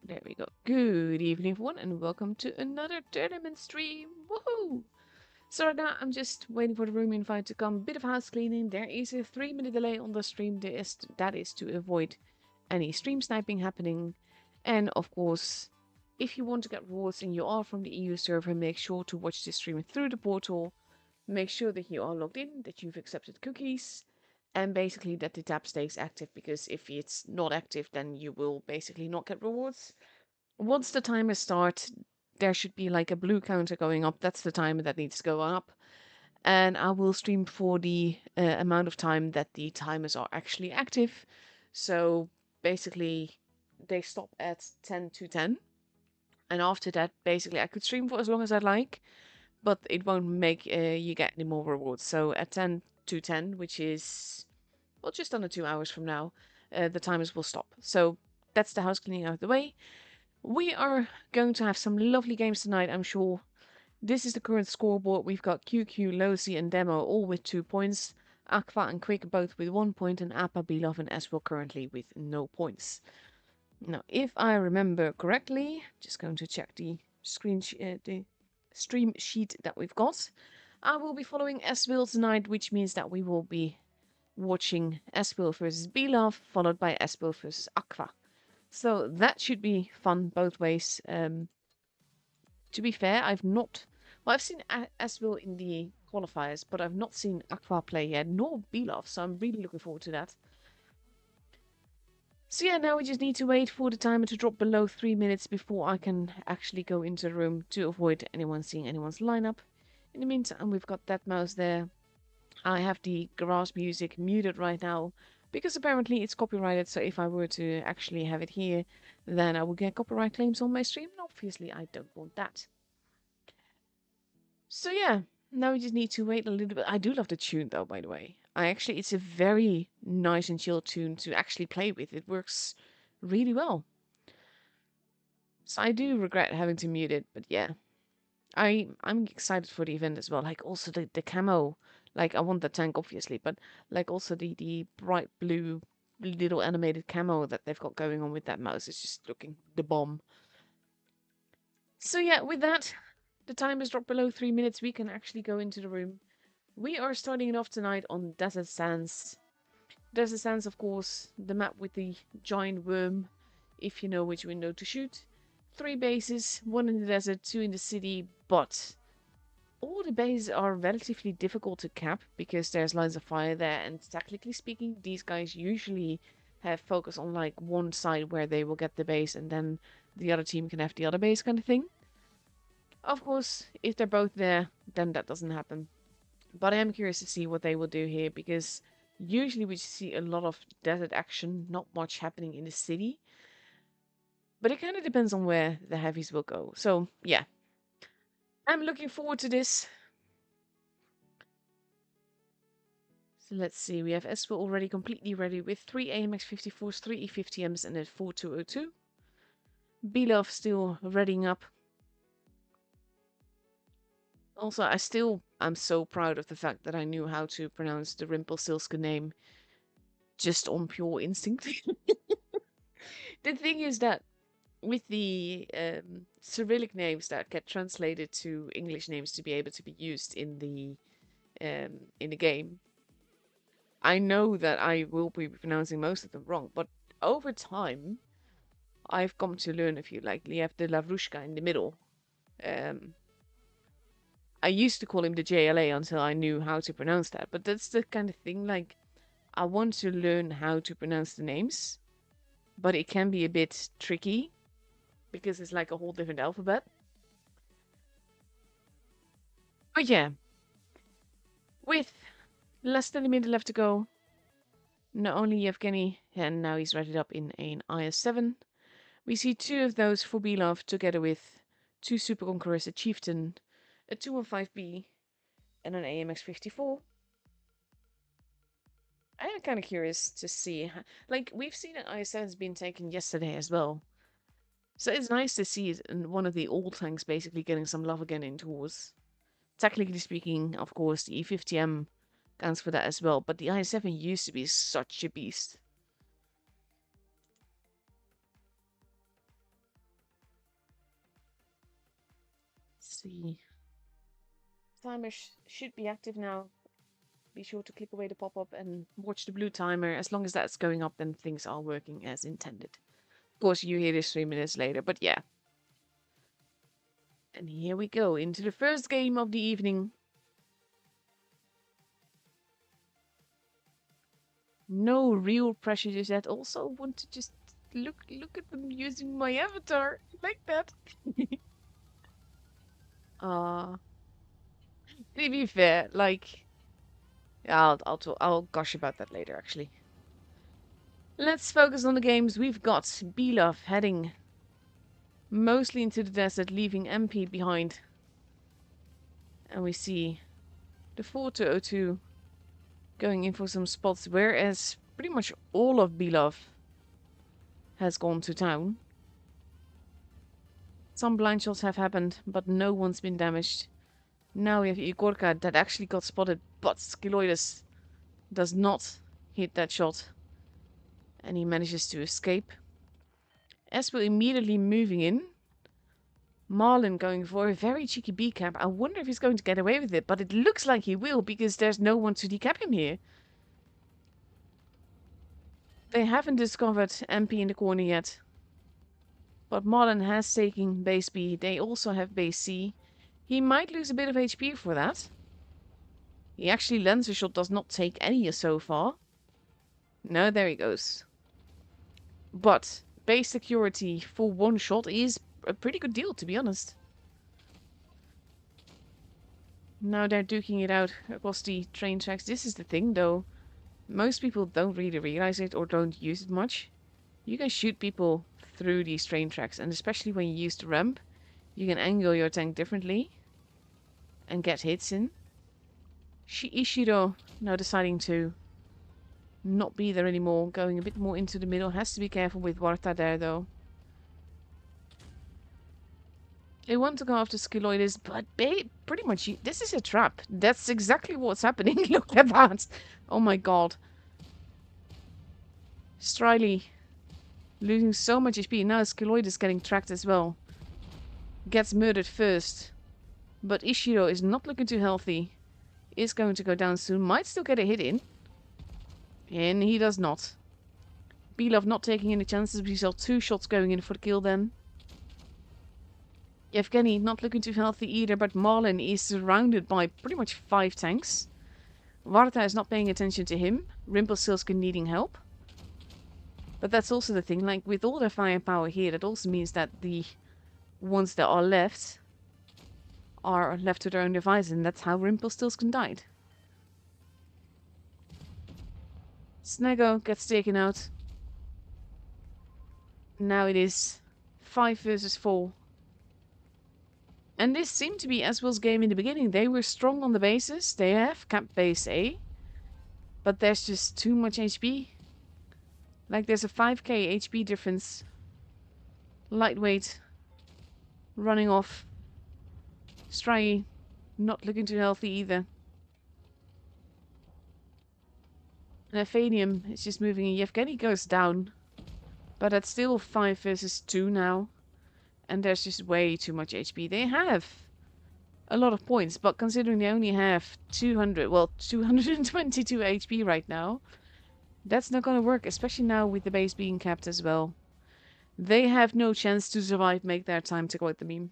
There we go. Good evening, everyone, and welcome to another tournament stream. Woohoo! So right now, I'm just waiting for the room invite to come. Bit of house cleaning. There is a 3-minute delay on the stream. That is to avoid any stream sniping happening. And of course, if you want to get rewards and you are from the EU server, make sure to watch the stream through the portal. Make sure that you are logged in, that you've accepted cookies, and basically that the tab stays active, because if it's not active, then you will basically not get rewards. Once the timer starts, there should be like a blue counter going up. That's the timer that needs to go up. And I will stream for the amount of time that the timers are actually active. So basically, they stop at 10 to 10. And after that, basically, I could stream for as long as I like, but it won't make you get any more rewards. So at 10 to 10, which is, well, just under 2 hours from now, the timers will stop. So that's the house cleaning out of the way. We are going to have some lovely games tonight, I'm sure. This is the current scoreboard. We've got QQ, Losi, and Demo all with 2 points. Aqua and Quick both with 1 point, and Appa, Beloved, and Eswell currently with no points. Now, if I remember correctly, just going to check the the stream sheet that we've got. I will be following Eswell tonight, which means that we will be watching Eswell versus Beloved, followed by Eswell versus Aqua. So that should be fun both ways. To be fair, I've seen Asville in the qualifiers, but I've not seen Aqua play yet, nor Beloved, so I'm really looking forward to that. So yeah, now we just need to wait for the timer to drop below 3 minutes before I can actually go into the room to avoid anyone seeing anyone's lineup. In the meantime, we've got that mouse there. I have the garage music muted right now, because apparently it's copyrighted, so if I were to actually have it here, then I would get copyright claims on my stream, and obviously I don't want that. So yeah, now we just need to wait a little bit. I do love the tune though, by the way. It's a very nice and chill tune to actually play with. It works really well. So I do regret having to mute it, but yeah. I'm excited for the event as well. Like also the camo. Like I want the tank obviously, but like also the bright blue little animated camo that they've got going on with that mouse is just looking the bomb. So yeah, with that, the time has dropped below 3 minutes. We can actually go into the room. We are starting it off tonight on Desert Sands. Desert Sands, of course, the map with the giant worm, if you know which window to shoot. 3 bases, 1 in the desert, 2 in the city, but all the bases are relatively difficult to cap because there's lines of fire there, and technically speaking, these guys usually have focus on like one side where they will get the base and then the other team can have the other base kind of thing. Of course, if they're both there, then that doesn't happen. But I am curious to see what they will do here, because usually we see a lot of desert action, not much happening in the city. But it kind of depends on where the heavies will go. So, yeah. I'm looking forward to this. So let's see, we have Esper already completely ready with 3 AMX 54s, 3 E50Ms, and a 4202. Belov still readying up. Also, I'm so proud of the fact that I knew how to pronounce the Rimpelsilska name just on pure instinct. The thing is that with the Cyrillic names that get translated to English names to be able to be used in the game, I know that I will be pronouncing most of them wrong, but over time, I've come to learn a few, like Liev de Lavrushka in the middle. I used to call him the JLA until I knew how to pronounce that, but that's the kind of thing, like, I want to learn how to pronounce the names, but it can be a bit tricky because it's like a whole different alphabet. But yeah, with less than a minute left to go, not only Yevgeny, and now he's readied up in an IS-7, we see 2 of those for Belov together with 2 Super Conquerors, a Chieftain, a 215B, and an AMX-54. I am kind of curious to see, like, we've seen an IS-7's been taken yesterday as well. So it's nice to see one of the old tanks basically getting some love again in tours. Technically speaking, of course, the E50M counts for that as well, but the IS-7 used to be such a beast. see. Timer should be active now. Be sure to click away the pop-up and watch the blue timer. As long as that's going up, then things are working as intended. Of course, you hear this 3 minutes later, but yeah. And here we go into the first game of the evening. No real pressure just yet. Also want to just look at them using my avatar like that. To be fair, like, yeah, I'll gush about that later. Actually, let's focus on the games we've got. Belov heading mostly into the desert, leaving MP behind, and we see the 4-2-02 going in for some spots, whereas pretty much all of Belov has gone to town. Some blind shots have happened, but no one's been damaged. Now we have Igorka that actually got spotted, but Skiloidis does not hit that shot. And he manages to escape. Espel immediately moving in. Marlin going for a very cheeky B-cap. I wonder if he's going to get away with it, but it looks like he will because there's no one to decap him here. They haven't discovered MP in the corner yet. But Marlin has taken base B. They also have base C. He might lose a bit of HP for that. He actually lands a shot, does not take any so far. No, there he goes. But base security for one shot is a pretty good deal, to be honest. Now they're duking it out across the train tracks. This is the thing, though. Most people don't really realize it or don't use it much. You can shoot people through these train tracks, and especially when you use the ramp, you can angle your tank differently and get hits in. Ishiro now deciding to not be there anymore, going a bit more into the middle. Has to be careful with Warta there, though. They want to go after Skiloidis, but pretty much this is a trap. That's exactly what's happening. Look at that. Oh my god. Striley losing so much HP. Now Skiloidis getting tracked as well. Gets murdered first. But Ishiro is not looking too healthy. Is going to go down soon. Might still get a hit in. And he does not. Belov not taking any chances. We saw 2 shots going in for the kill then. Yevgeny not looking too healthy either, but Marlin is surrounded by pretty much 5 tanks. Varta is not paying attention to him. Rimpelstiltskin needing help. But that's also the thing, like with all their firepower here, that also means that the ones that are left to their own devices, and that's how Rimpelstiltskin died. Snego gets taken out. Now it is 5 versus 4. And this seemed to be Aswell's game in the beginning. They were strong on the bases. They have capped base A. But there's just too much HP. Like there's a 5k HP difference. Lightweight. Running off. Stry not looking too healthy either. And Aphanium is just moving in. Yevgeny goes down. But that's still 5 versus 2 now. And there's just way too much HP. They have a lot of points, but considering they only have 222 HP right now, that's not gonna work, especially now with the base being capped as well. They have no chance to survive, make their time, to quote the meme.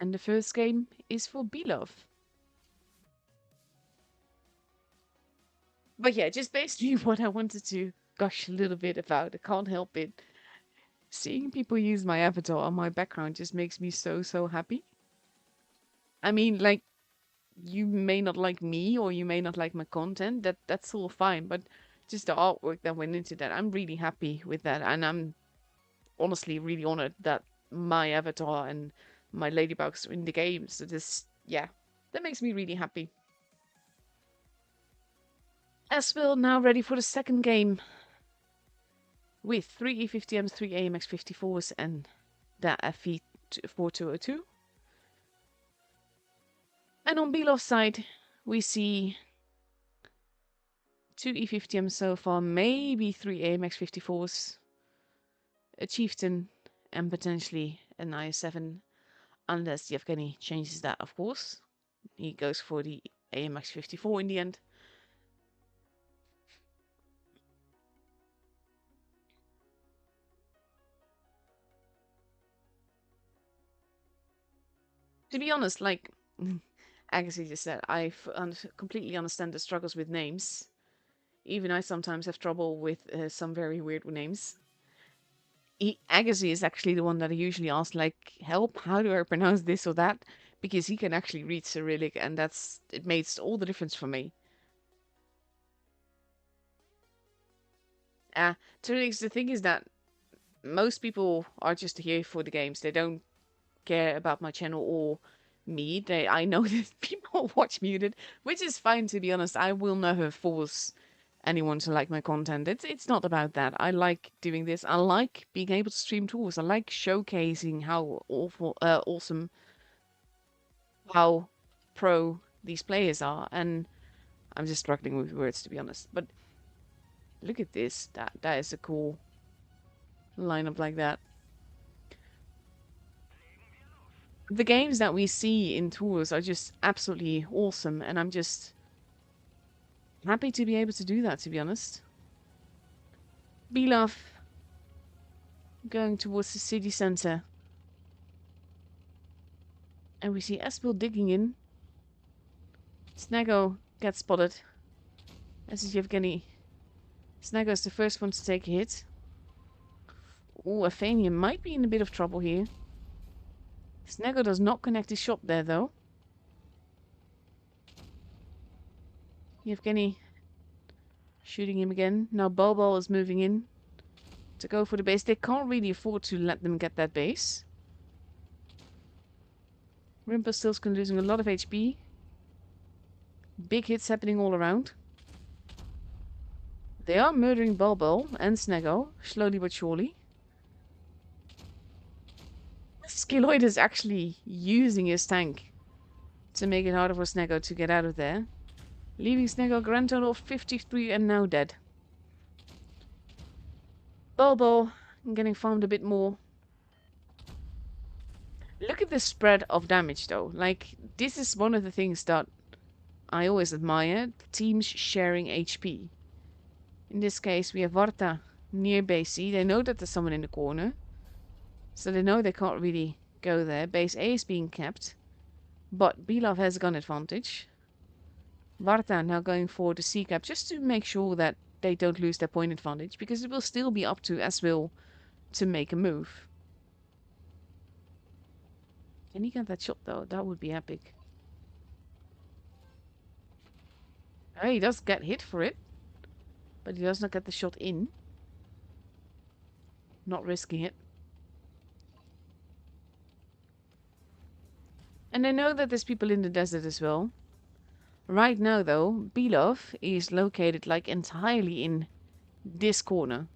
And the first game is for Belov. But yeah, just basically what I wanted to gush a little bit about. I can't help it. Seeing people use my avatar on my background just makes me so happy. I mean, like, you may not like me or you may not like my content. That's all fine. But just the artwork that went into that, I'm really happy with that. And I'm honestly really honored that my avatar and my ladybugs are in the game. So this, yeah, that makes me really happy. Aswell now ready for the second game. With 3 E50Ms, 3 AMX 54s, and that FV 4202. And on Belov's side, we see 2 E50Ms so far, maybe 3 AMX 54s. a chieftain, and potentially an IS-7, unless Yevgeny changes that, of course. He goes for the AMX 54 in the end. To be honest, like Agassi just said, I completely understand the struggles with names. Even I sometimes have trouble with some very weird names. Agassi is actually the one that I usually ask, like, help, how do I pronounce this or that? Because he can actually read Cyrillic, and it makes all the difference for me. The thing is that most people are just here for the games. They don't care about my channel or me. I know that people watch muted, which is fine, to be honest. I will never force anyone to like my content. It's not about that. I like doing this. I like being able to stream tours. I like showcasing how awesome, how pro these players are. And I'm just struggling with words, to be honest. But look at this. That is a cool lineup like that. The games that we see in tours are just absolutely awesome, and I'm just happy to be able to do that, to be honest. Belov going towards the city center. And we see Espil digging in. Snago gets spotted. As is Yevgeny. Snago is the first one to take a hit. Ooh, Aphania might be in a bit of trouble here. Snago does not connect his shot there, though. Yevgeny shooting him again. Now Bulbul is moving in to go for the base. They can't really afford to let them get that base. Rimpelstiltskin losing a lot of HP. Big hits happening all around. They are murdering Bulbul and Snago, slowly but surely. Skiloid is actually using his tank to make it harder for Snago to get out of there. Leaving Snago a grand total of 53 and now dead. Bulbul getting farmed a bit more. Look at the spread of damage though. Like, this is one of the things that I always admire. Teams sharing HP. In this case, we have Varta near base C. They know that there's someone in the corner. So they know they can't really go there. Base A is being kept. But Belov has gun advantage. Varta now going for the C cap just to make sure that they don't lose their point advantage. Because it will still be up to Aswil to make a move. Can he get that shot though? That would be epic. Oh, he does get hit for it. But he does not get the shot in. Not risking it. And I know that there's people in the desert as well. Right now, though, Belov is located like entirely in this corner.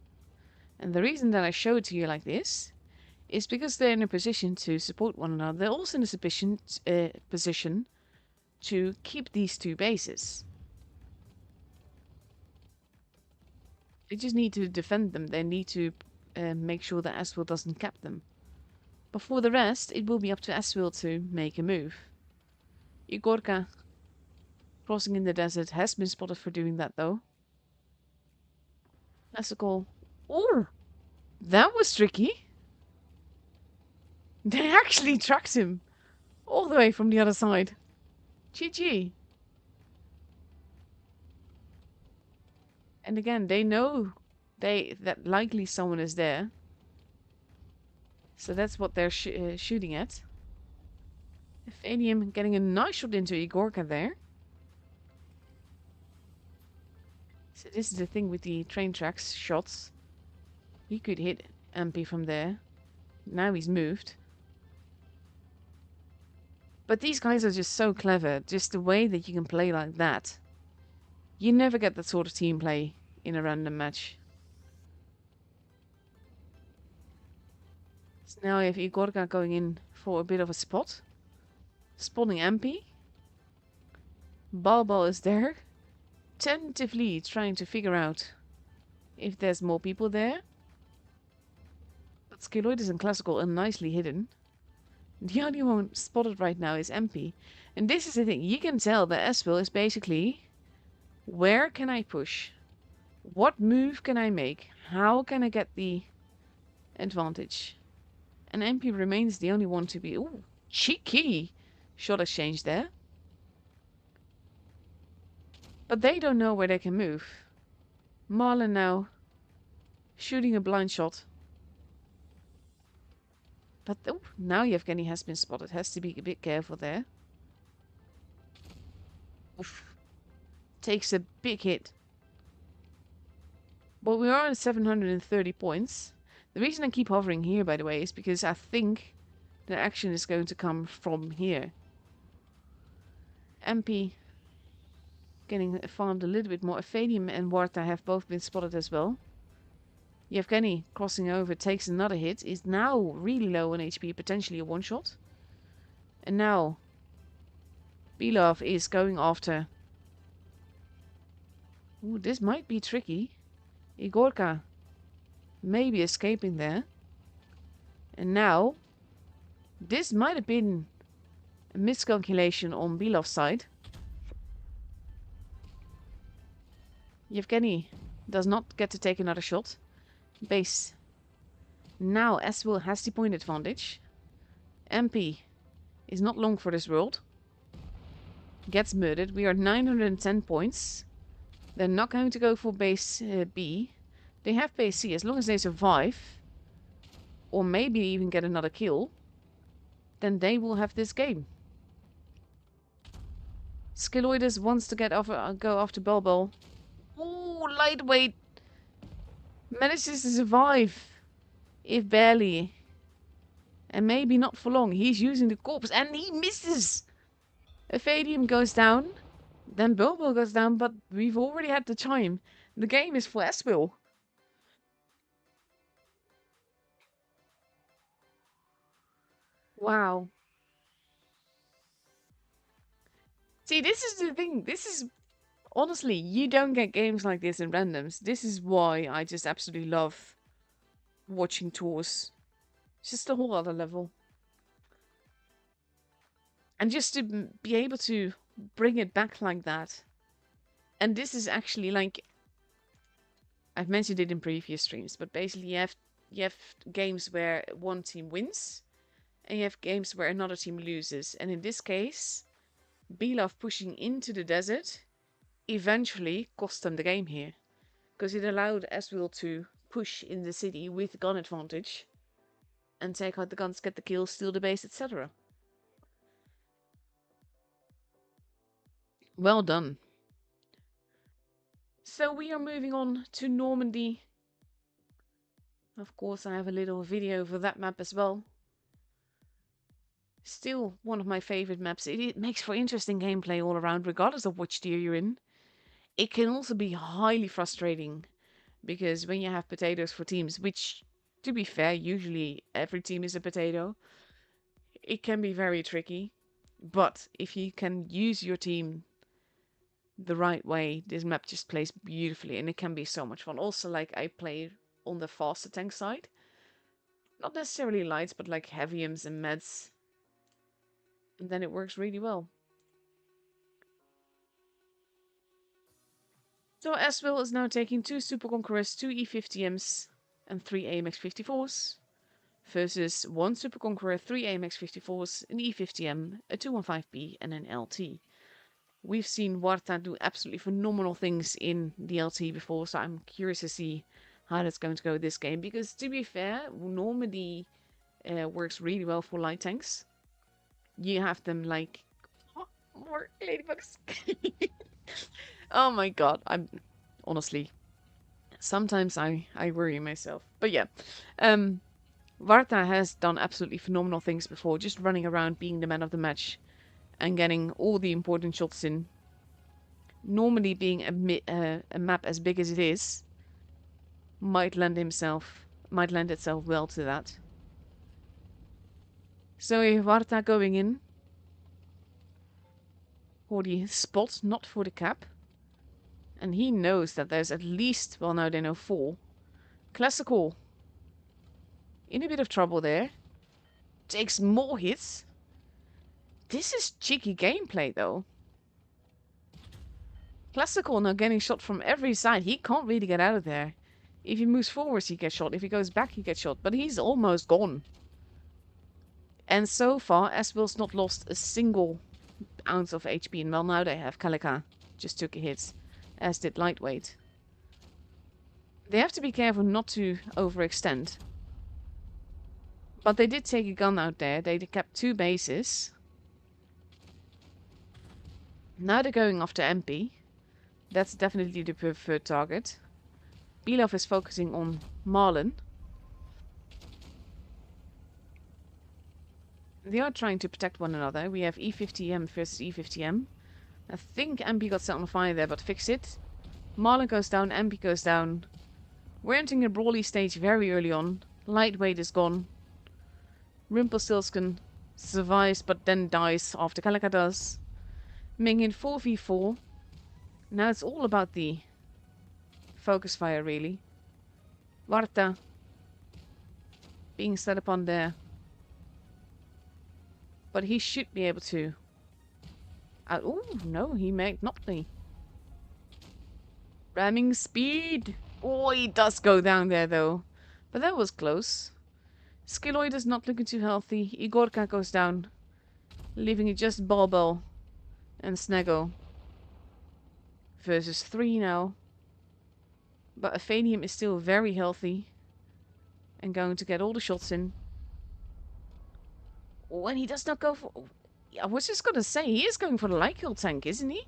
And the reason that I show it to you like this is because they're in a position to support one another. They're also in a position to keep these two bases. They just need to defend them. They need to make sure that Aswil doesn't cap them. But for the rest, it will be up to Aswil to make a move. Igorka, crossing in the desert, has been spotted for doing that, though. That's a goal. Oh! That was tricky. They actually tracked him all the way from the other side. GG. And again, they know that likely someone is there. So that's what they're shooting at. Fanium getting a nice shot into Igorka there. So this is the thing with the train tracks shots. He could hit MP from there. Now he's moved. But these guys are just so clever. Just the way that you can play like that. You never get that sort of team play in a random match. So now we have Igorka going in for a bit of a spot. Spawning MP. Bulbul is there. Tentatively trying to figure out if there's more people there. Skeloides and Classical are nicely hidden. The only one spotted right now is MP. And this is the thing. You can tell that Espil is basically... Where can I push? What move can I make? How can I get the advantage? And MP remains the only one to be... Ooh, cheeky! Shot exchange there. But they don't know where they can move. Marlon now shooting a blind shot. But oh, now Yevgeny has been spotted. Has to be a bit careful there. Oof. Takes a big hit. But we are at 730 points. The reason I keep hovering here, by the way, is because I think the action is going to come from here. MP getting farmed a little bit more. Ephadium and Warta have both been spotted as well. Yevgeny crossing over takes another hit. Is now really low on HP, potentially a one-shot. And now Belov is going after. Ooh, this might be tricky. Igorka maybe escaping there. And now this might have been a miscalculation on Belov's side. Yevgeny does not get to take another shot. Base. Now Espil has the point advantage. MP is not long for this world. Gets murdered. We are 910 points. They're not going to go for base B. They have base C. As long as they survive, or maybe even get another kill, then they will have this game. Skeloides wants to go after Bulbul. Ooh, lightweight. Manages to survive. If barely. And maybe not for long. He's using the corpse and he misses. Ephadium goes down. Then Bulbul goes down, but we've already had the chime. The game is for Espil. Wow. See, this is the thing. This is... Honestly, you don't get games like this in randoms. This is why I just absolutely love watching tours. It's just a whole other level. And just to be able to bring it back like that. And this is actually like... I've mentioned it in previous streams, but basically you have games where one team wins. And you have games where another team loses. And in this case, Belov pushing into the desert eventually cost them the game here. Because it allowed Ezreal to push in the city with gun advantage. And take out the guns, get the kills, steal the base, etc. Well done. So we are moving on to Normandy. Of course, I have a little video for that map as well. Still one of my favorite maps. It makes for interesting gameplay all around, regardless of which tier you're in. It can also be highly frustrating, because when you have potatoes for teams, which, to be fair, usually every team is a potato, it can be very tricky. But if you can use your team the right way, this map just plays beautifully, and it can be so much fun. Also, like, I play on the faster tank side. Not necessarily lights, but like heaviums and meds. And then it works really well. So Aswell is now taking 2 Super Conquerors, 2 E50Ms, and 3 AMX-54s. Versus 1 Super Conqueror, 3 AMX-54s, an E50M, a 215B, and an LT. We've seen Warta do absolutely phenomenal things in the LT before, so I'm curious to see how that's going to go this game. Because, to be fair, Normandy works really well for light tanks. You have them like... Oh, more ladybugs. Oh my god, I'm... Honestly, sometimes I worry myself. But yeah, Warta has done absolutely phenomenal things before, just running around being the man of the match and getting all the important shots in. Normally being a map as big as it is might lend itself well to that. So Warta going in for the spot, not for the cap. And he knows that there's at least, well now they know 4. Classical In a bit of trouble there. Takes more hits. This is cheeky gameplay, though. Classical now getting shot from every side. He can't really get out of there. If he moves forwards, he gets shot. If he goes back, he gets shot. But he's almost gone. And so far, Aswell's not lost a single ounce of HP. And well, now they have Kalika. Just took a hit. As did Lightweight. They have to be careful not to overextend. But they did take a gun out there. They kept 2 bases. Now they're going after MP. That's definitely the preferred target. Belov is focusing on Marlin. They are trying to protect one another. We have E50M versus E50M. I think MP got set on fire there, but fix it. Marlin goes down, MP goes down. We're entering a brawly stage very early on. Lightweight is gone. Rumpelstiltskin survives, but then dies after Kalika does. Mingin 4v4. Now it's all about the focus fire, really. Warta being set upon there. But he should be able to... oh, no, he might not be. Ramming speed! Oh, he does go down there, though. But that was close. Skilloid is not looking too healthy. Igorka goes down. Leaving it just Balbal and Sneggo. Versus 3 now. But Aphanium is still very healthy. And going to get all the shots in. Oh, and he does not go for... I was just going to say, he is going for the light kill tank, isn't he?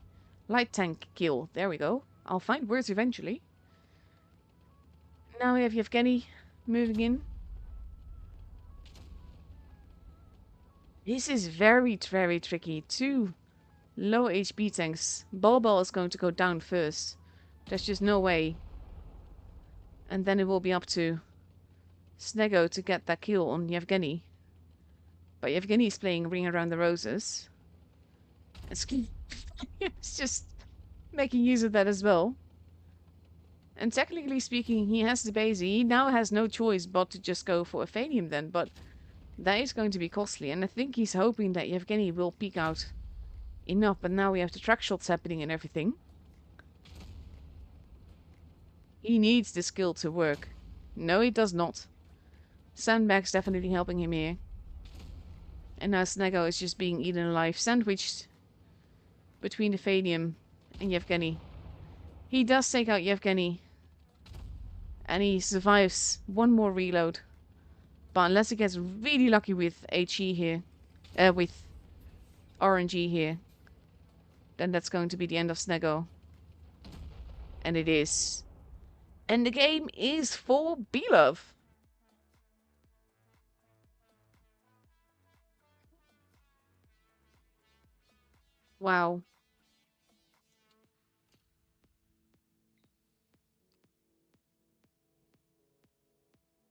Light tank kill. There we go. I'll find words eventually. Now we have Yevgeny moving in. This is very, very tricky. 2 low HP tanks. Balbal is going to go down first. There's just no way. And then it will be up to Sneggo to get that kill on Yevgeny. But Yevgeny is playing Ring Around the Roses. It's just making use of that as well. And technically speaking, he has the base. He now has no choice but to just go for Aphanium then. But that is going to be costly. And I think he's hoping that Yevgeny will peek out enough. But now we have the track shots happening and everything. He needs the skill to work. No, he does not. Sandbag's definitely helping him here. And now Sneggo is just being eaten alive. Sandwiched between Aphanium and Yevgeny. He does take out Yevgeny. And he survives one more reload. But unless he gets really lucky with HE here. With RNG here. Then that's going to be the end of Sneggo. And it is. And the game is for Belov. Wow.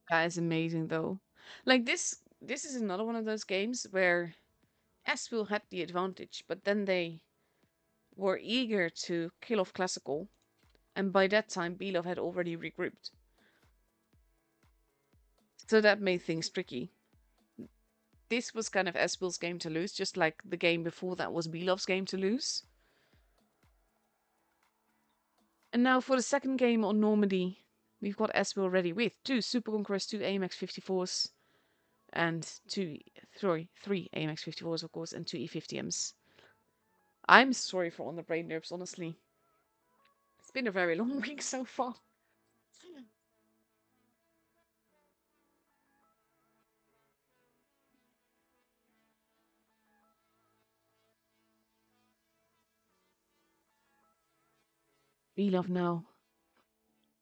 That is amazing though. Like this is another one of those games where Aswell had the advantage, but then they were eager to kill off Classical. And by that time, Belov had already regrouped. So that made things tricky. This was kind of Aswell's game to lose, just like the game before that was Belov's game to lose. And now for the second game on Normandy, we've got Aswell ready with 2 Super Conquerors, 2 AMX 54s, and 3 AMX 54s, of course, and 2 E50Ms. I'm sorry for all the brain nerves, honestly. It's been a very long week so far. Belov now.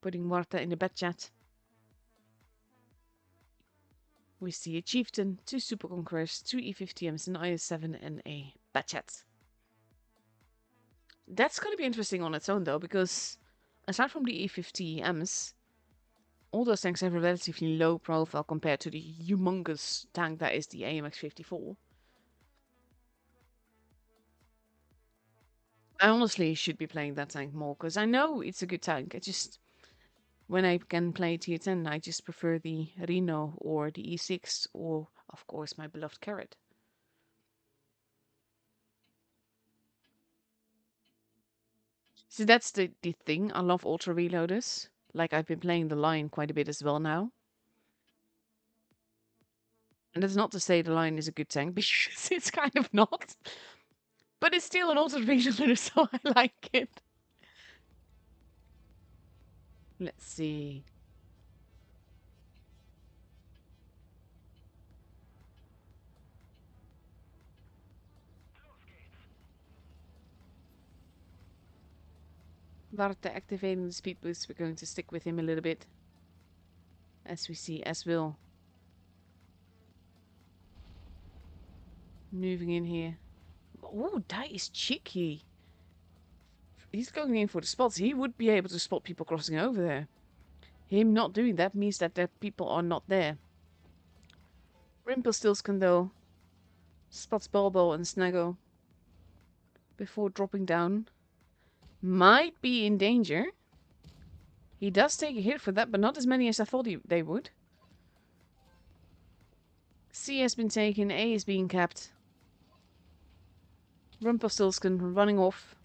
Putting Warta in the bed chat. We see a Chieftain, 2 Super Conquerors, 2 E50Ms, an IS-7, and a bed chat. That's going to be interesting on its own, though, because aside from the E50Ms, all those tanks have a relatively low profile compared to the humongous tank that is the AMX-54. I honestly should be playing that tank more, because I know it's a good tank. When I can play tier 10, I just prefer the Reno or the E6 or, of course, my beloved Carrot. So that's the thing. I love ultra reloaders. Like I've been playing the Lion quite a bit as well now. And that's not to say the Lion is a good tank, because it's kind of not. But it's still an ultra reloader, so I like it. Let's see. After activating the speed boost, we're going to stick with him a little bit. As we see, as will. Moving in here. Oh, that is cheeky. He's going in for the spots. He would be able to spot people crossing over there. Him not doing that means that the people are not there. Rimpelstiltskin though spots Bulbo and Snaggle before dropping down. Might be in danger. He does take a hit for that, but not as many as I thought they would. C has been taken, A is being capped. Rumpelstiltskin running off.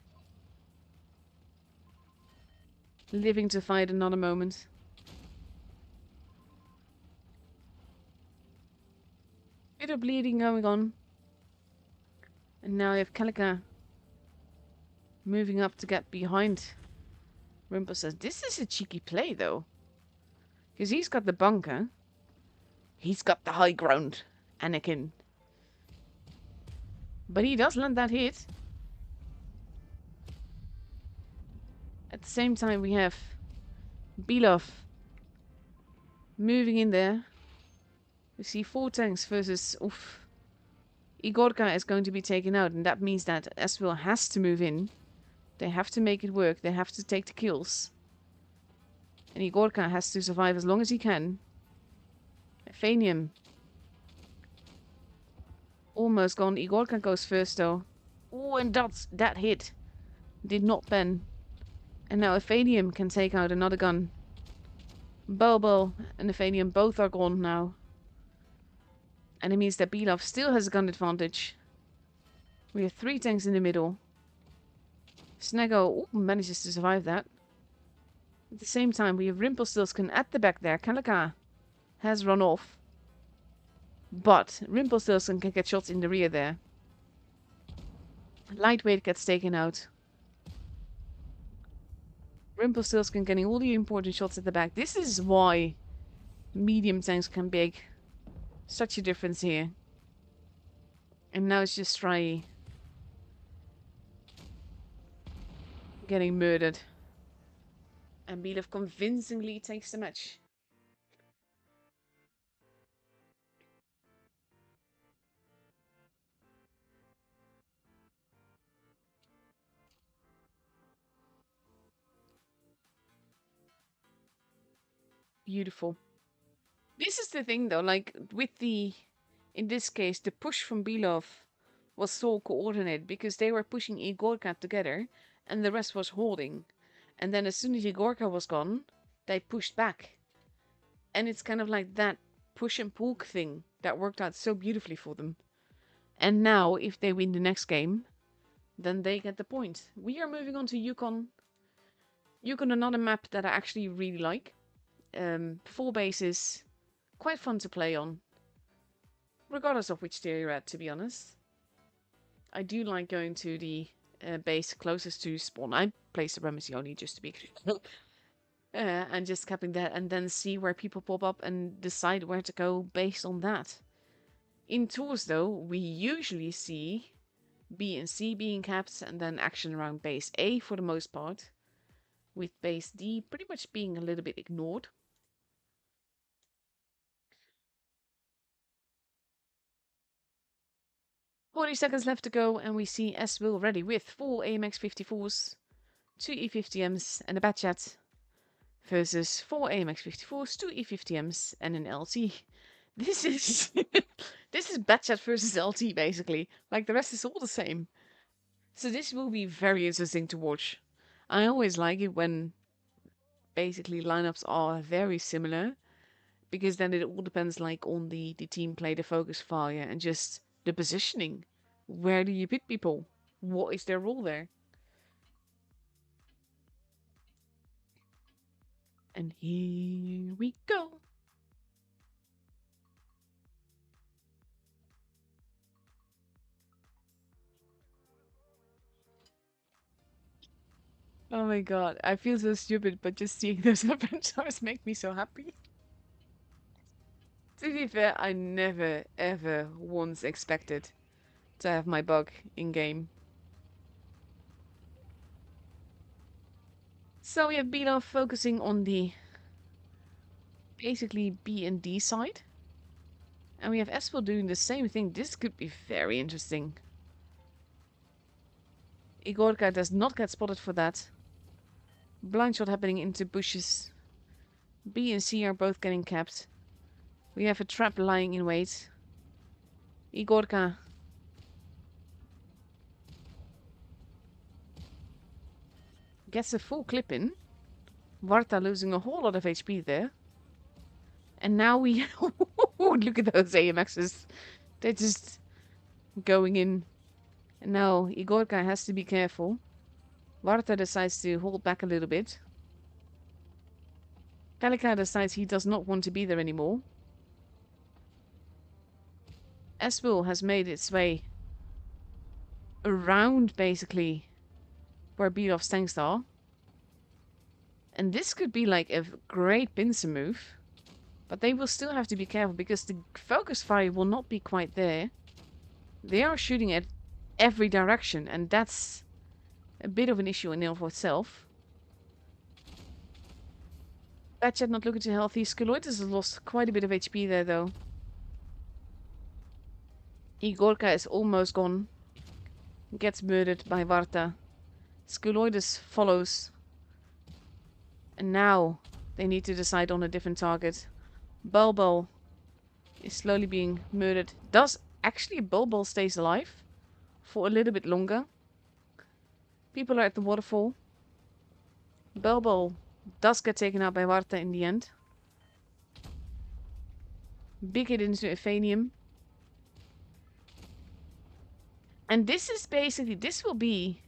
Living to fight another moment. Bit of bleeding going on. And now we have Calica moving up to get behind. Rimple says, this is a cheeky play though. Because he's got the bunker. He's got the high ground, Anakin. But he does land that hit. At the same time we have Belov moving in there. We see 4 tanks versus... Oof. Igorka is going to be taken out, and that means that Eswil has to move in. They have to make it work. They have to take the kills. And Igorka has to survive as long as he can. Fanium. Almost gone. Igorka goes first though. Oh, and that hit. Did not pen. And now Ephanium can take out another gun. Bobo and Ephanium both are gone now. And it means that Belov still has a gun advantage. We have 3 tanks in the middle. Snaggo manages to survive that. At the same time, we have Rimpelstiltskin at the back there. Kalika has run off. But Rimpelstiltskin can get shots in the rear there. Lightweight gets taken out. Rimpelstiltskin getting all the important shots at the back. This is why medium tanks can make such a difference here. And now it's just Stry getting murdered. And Belov convincingly takes the match. Beautiful. This is the thing though, like with the, in this case, the push from Belov was so coordinated because they were pushing Igorka together and the rest was holding. And then as soon as Igorka was gone, they pushed back. And it's kind of like that push and pull thing that worked out so beautifully for them. And now, if they win the next game, then they get the point. We are moving on to Yukon. Yukon, another map that I actually really like. 4 bases, quite fun to play on. Regardless of which tier you're at, to be honest. I do like going to the base closest to spawn. I play Supremacy only just to be and just capping that and then see where people pop up and decide where to go based on that. In tours though, we usually see B and C being capped and then action around base A for the most part. With base D pretty much being a little bit ignored. "40 seconds left to go, and we see S-Will ready with 4 AMX 54s, 2 E50Ms, and a Batchat versus 4 AMX 54s, 2 E50Ms, and an LT. This is this is Batchat versus LT basically. Like the rest is all the same. So this will be very interesting to watch. I always like it when basically lineups are very similar, because then it all depends like on the team play, the focus fire, and just the positioning. Where do you put people? What is their role there? And here we go. Oh my god, I feel so stupid, but just seeing those adventures make me so happy. To be fair, I never ever once expected to have my bug in game. So we have been off focusing on the basically B and D side. And we have Espel doing the same thing. This could be very interesting. Igorka does not get spotted for that. Blind shot happening into bushes. B and C are both getting capped. We have a trap lying in wait. Igorka gets a full clip in. Varta losing a whole lot of HP there. And now we... Look at those AMXs. They're just going in. And now Igorka has to be careful. Varta decides to hold back a little bit. Kalika decides he does not want to be there anymore. Espel has made its way around, basically, where Beedov's tanks are. And this could be like a great pincer move. But they will still have to be careful, because the focus fire will not be quite there. They are shooting at every direction, and that's a bit of an issue in and of itself. Batchat not looking too healthy. Skeloides has lost quite a bit of HP there, though. Igorka is almost gone. Gets murdered by Varta. Skeloides follows. And now they need to decide on a different target. Bulbul is slowly being murdered. Does actually Bulbul stays alive for a little bit longer. People are at the waterfall. Bulbul does get taken out by Varta in the end. Big hit into Ephanium. And this is basically, this will be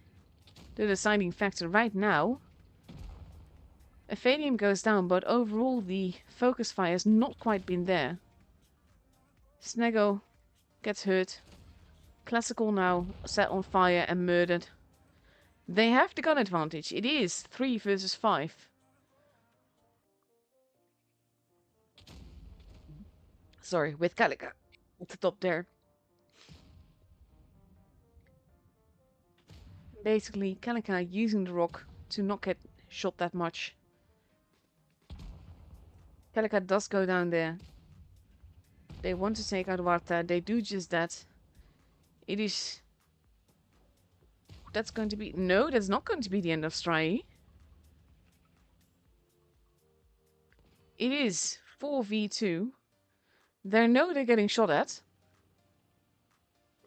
the deciding factor right now. Ephanium goes down, but overall the focus fire has not quite been there. Sneggo gets hurt. Classical now set on fire and murdered. They have the gun advantage. It is 3 versus 5. Sorry, with Kalika at the top there. Basically, Kalika using the rock to not get shot that much. Kalika does go down there. They want to take out Varta. They do just that. It is... That's going to be... No, that's not going to be the end of Stry. It is 4v2. They know they're getting shot at.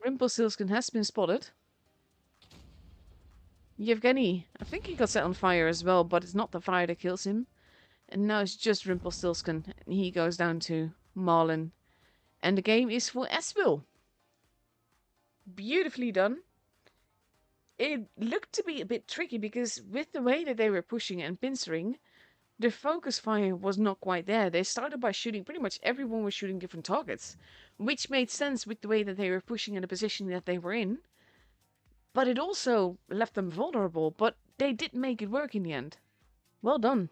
Rumpelstiltskin has been spotted. Yevgeny, I think he got set on fire as well, but it's not the fire that kills him. And now it's just Rumpelstiltskin, and he goes down to Marlin. And the game is for Espel. Beautifully done. It looked to be a bit tricky, because with the way that they were pushing and pincering, the focus fire was not quite there. They started by shooting, pretty much everyone was shooting different targets, which made sense with the way that they were pushing and the position that they were in. But it also left them vulnerable, but they did make it work in the end. Well done.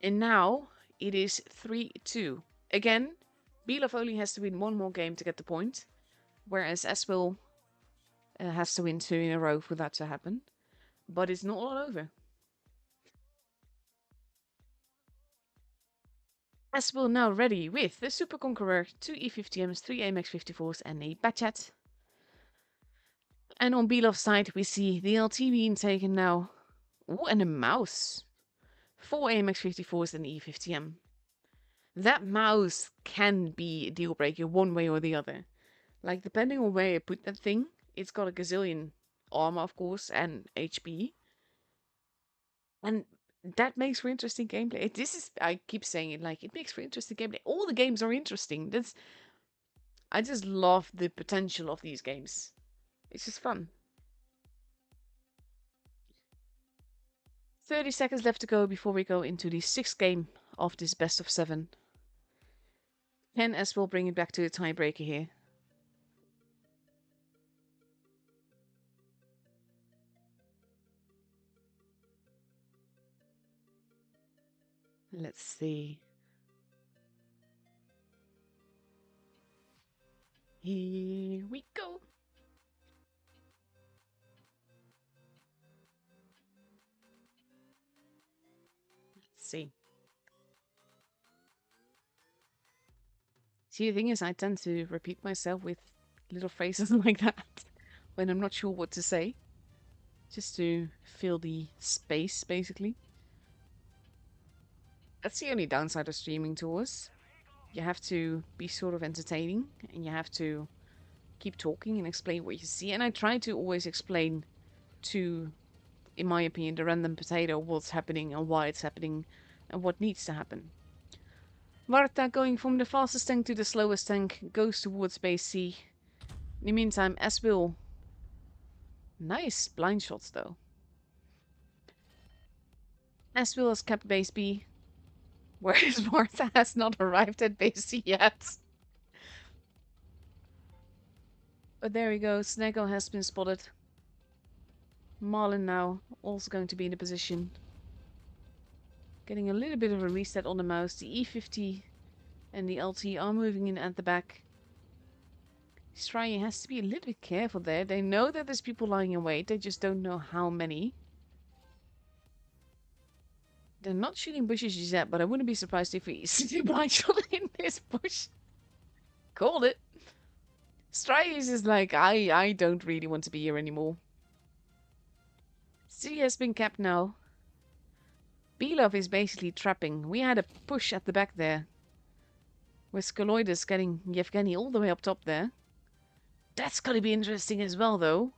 And now it is 3-2. Again, Belov only has to win one more game to get the point, whereas Espel has to win 2 in a row for that to happen. But it's not all over. Espel now ready with the Super Conqueror, 2 E50Ms, 3 AMX54s and a Batchat. And on Belov's side we see the LT being taken now. Oh, and a mouse. 4 AMX54s and E50M. That mouse can be a deal breaker one way or the other. Like, depending on where you put that thing, it's got a gazillion armor, of course, and HP. And that makes for interesting gameplay. This is, I keep saying it, like, it makes for interesting gameplay. All the games are interesting. I just love the potential of these games. It's just fun. 30 seconds left to go before we go into the 6th game of this best of 7. Ken as will bring it back to the tiebreaker here. Let's see. Here we go. Let's see. See, the thing is, I tend to repeat myself with little phrases like that when I'm not sure what to say. Just to fill the space, basically. That's the only downside of streaming tours. You have to be sort of entertaining, and you have to keep talking and explain what you see. And I try to always explain to, in my opinion, the random potato what's happening and why it's happening and what needs to happen. Varta, going from the fastest tank to the slowest tank, goes towards base C. In the meantime, as will... Nice blind shots, though. As will has kept base B, whereas Varta has not arrived at base C yet. But there we go, Snaggle has been spotted. Marlin now also going to be in a position. Getting a little bit of a reset on the mouse. The E50 and the LT are moving in at the back. Stryer has to be a little bit careful there. They know that there's people lying in wait. They just don't know how many. They're not shooting bushes yet, but I wouldn't be surprised if we see a blind shot in this bush. Called it. Stryer is like, I don't really want to be here anymore. C has been capped now. Belov is basically trapping. We had a push at the back there. With Skoloidis getting Yevgeny all the way up top there. That's gonna be interesting as well, though.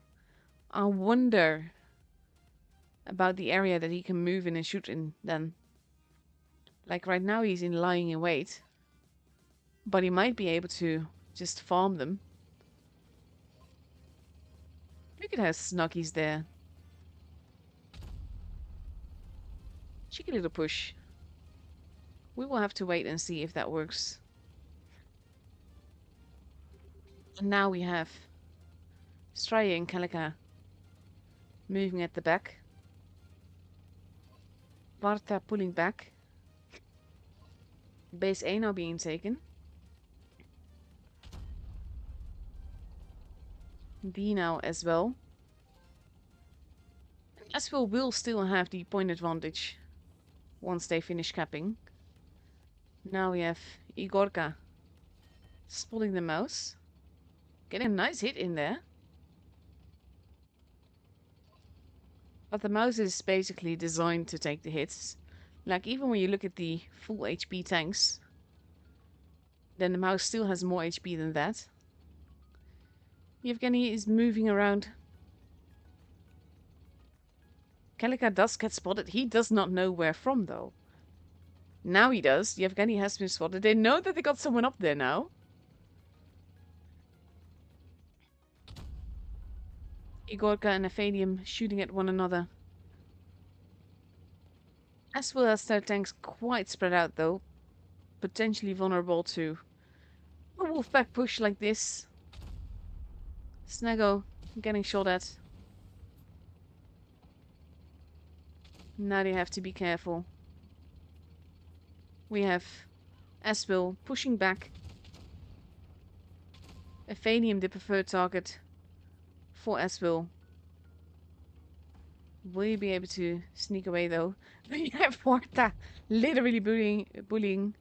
I wonder about the area that he can move in and shoot in then. Like right now he's in lying in wait. But he might be able to just farm them. Look at how snug he's there. Cheeky little push. We will have to wait and see if that works. And now we have Stryer and Kalika moving at the back. Varta pulling back. Base A now being taken. B now as well. Aswell will still have the point advantage once they finish capping. Now we have Igorka spotting the mouse. Getting a nice hit in there. But the mouse is basically designed to take the hits. Like, even when you look at the full HP tanks, then the mouse still has more HP than that. Yevgeny is moving around. Kalika does get spotted. He does not know where from, though. Now he does. Yevgeny has been spotted. They know that they got someone up there now. Igorka and Aphanium shooting at one another. As well as their tanks quite spread out, though. Potentially vulnerable to a wolfpack push like this. Snaggo getting shot at. Now they have to be careful. We have Aswell pushing back. Aphanium the preferred target for Aswell. Will you be able to sneak away though? We have Warta literally bullying.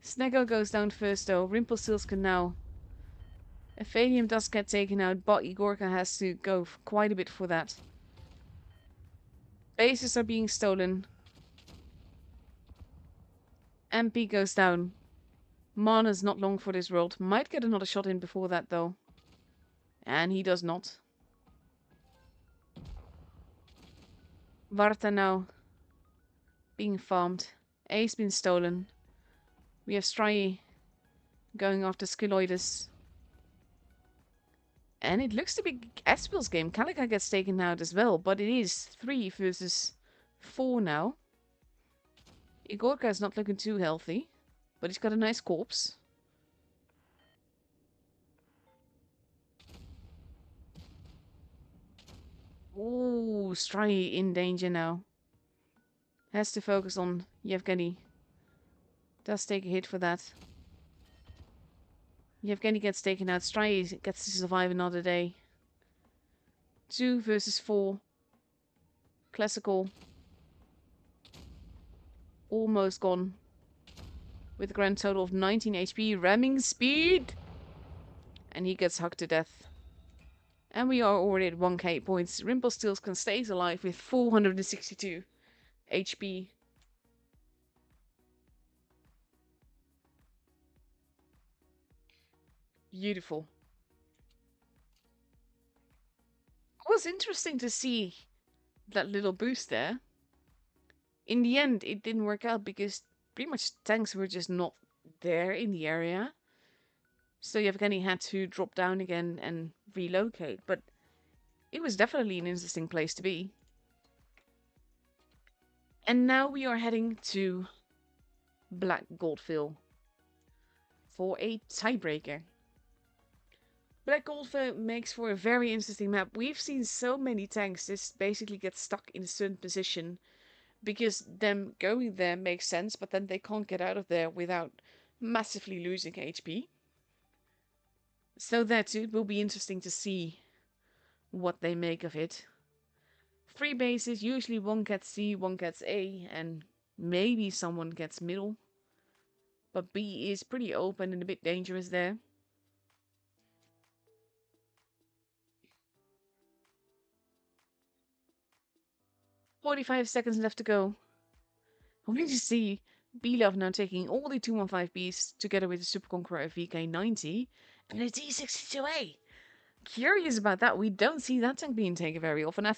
Snaggo goes down first though. Rimpelstiltskin now. Aphanium does get taken out, but Igorka has to go quite a bit for that. Bases are being stolen. MP goes down. Mana's not long for this world. Might get another shot in before that, though. And he does not. Varta now being farmed. A's been stolen. We have Stry going after Skyloides. And it looks to be Espil's game. Calica gets taken out as well, but it is 3 versus 4 now. Igorka is not looking too healthy, but he's got a nice corpse. Ooh, Stry in danger now. Has to focus on Yevgeny. Does take a hit for that. Yevgeny gets taken out. Stry gets to survive another day. 2 versus 4. Classical. Almost gone. With a grand total of 19 HP. Ramming speed! And he gets hugged to death. And we are already at 1k points. Rimpelstiltskin stays alive with 462 HP. Beautiful. It was interesting to see that little boost there. In the end, it didn't work out because pretty much tanks were just not there in the area. So Yevgeny had to drop down again and relocate. But it was definitely an interesting place to be. And now we are heading to Black Goldville for a tiebreaker. Black Goldville makes for a very interesting map. We've seen so many tanks just basically get stuck in a certain position because them going there makes sense, but then they can't get out of there without massively losing HP. So that it will be interesting to see what they make of it. 3 bases, usually one gets C, one gets A, and maybe someone gets middle. But B is pretty open and a bit dangerous there. "45 seconds left to go. We need to see B-Love now taking all the 215Bs together with the Super Conqueror VK90 and a T62A. Curious about that. We don't see that tank being taken very often. I'm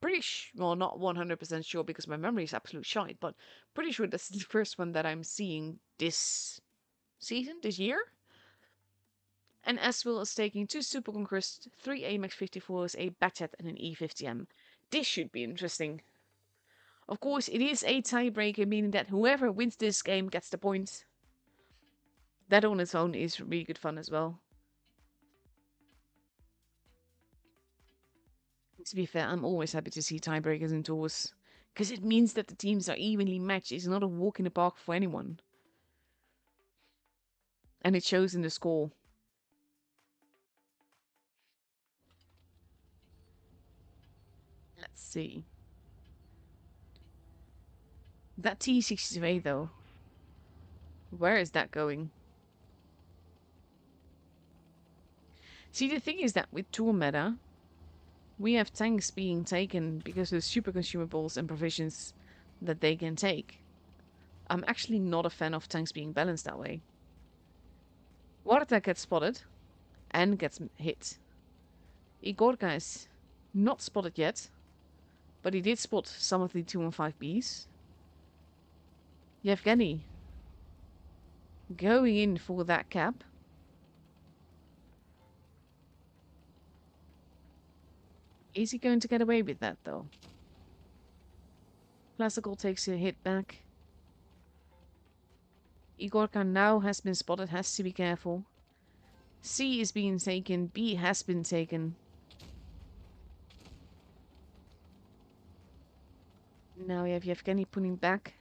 pretty well, not 100% sure because my memory is absolute shite, but pretty sure this is the first one that I'm seeing this season, this year. And Aswell is taking 2 Super Conquerors, 3 AMAX 54s, a Batchat, and an E50M. This should be interesting. Of course, it is a tiebreaker, meaning that whoever wins this game gets the points. That on its own is really good fun as well. To be fair, I'm always happy to see tiebreakers in tours, because it means that the teams are evenly matched. It's not a walk in the park for anyone. And it shows in the score. Let's see. That T62A though. Where is that going? See, the thing is that with tour meta, we have tanks being taken because of super consumables and provisions that they can take. I'm actually not a fan of tanks being balanced that way. Warta gets spotted and gets hit. Igorka is not spotted yet, but he did spot some of the 215Bs. Yevgeny going in for that cap. Is he going to get away with that, though? Classical takes a hit back. Igorka now has been spotted, has to be careful. C is being taken, B has been taken. Now we have Yevgeny pulling back,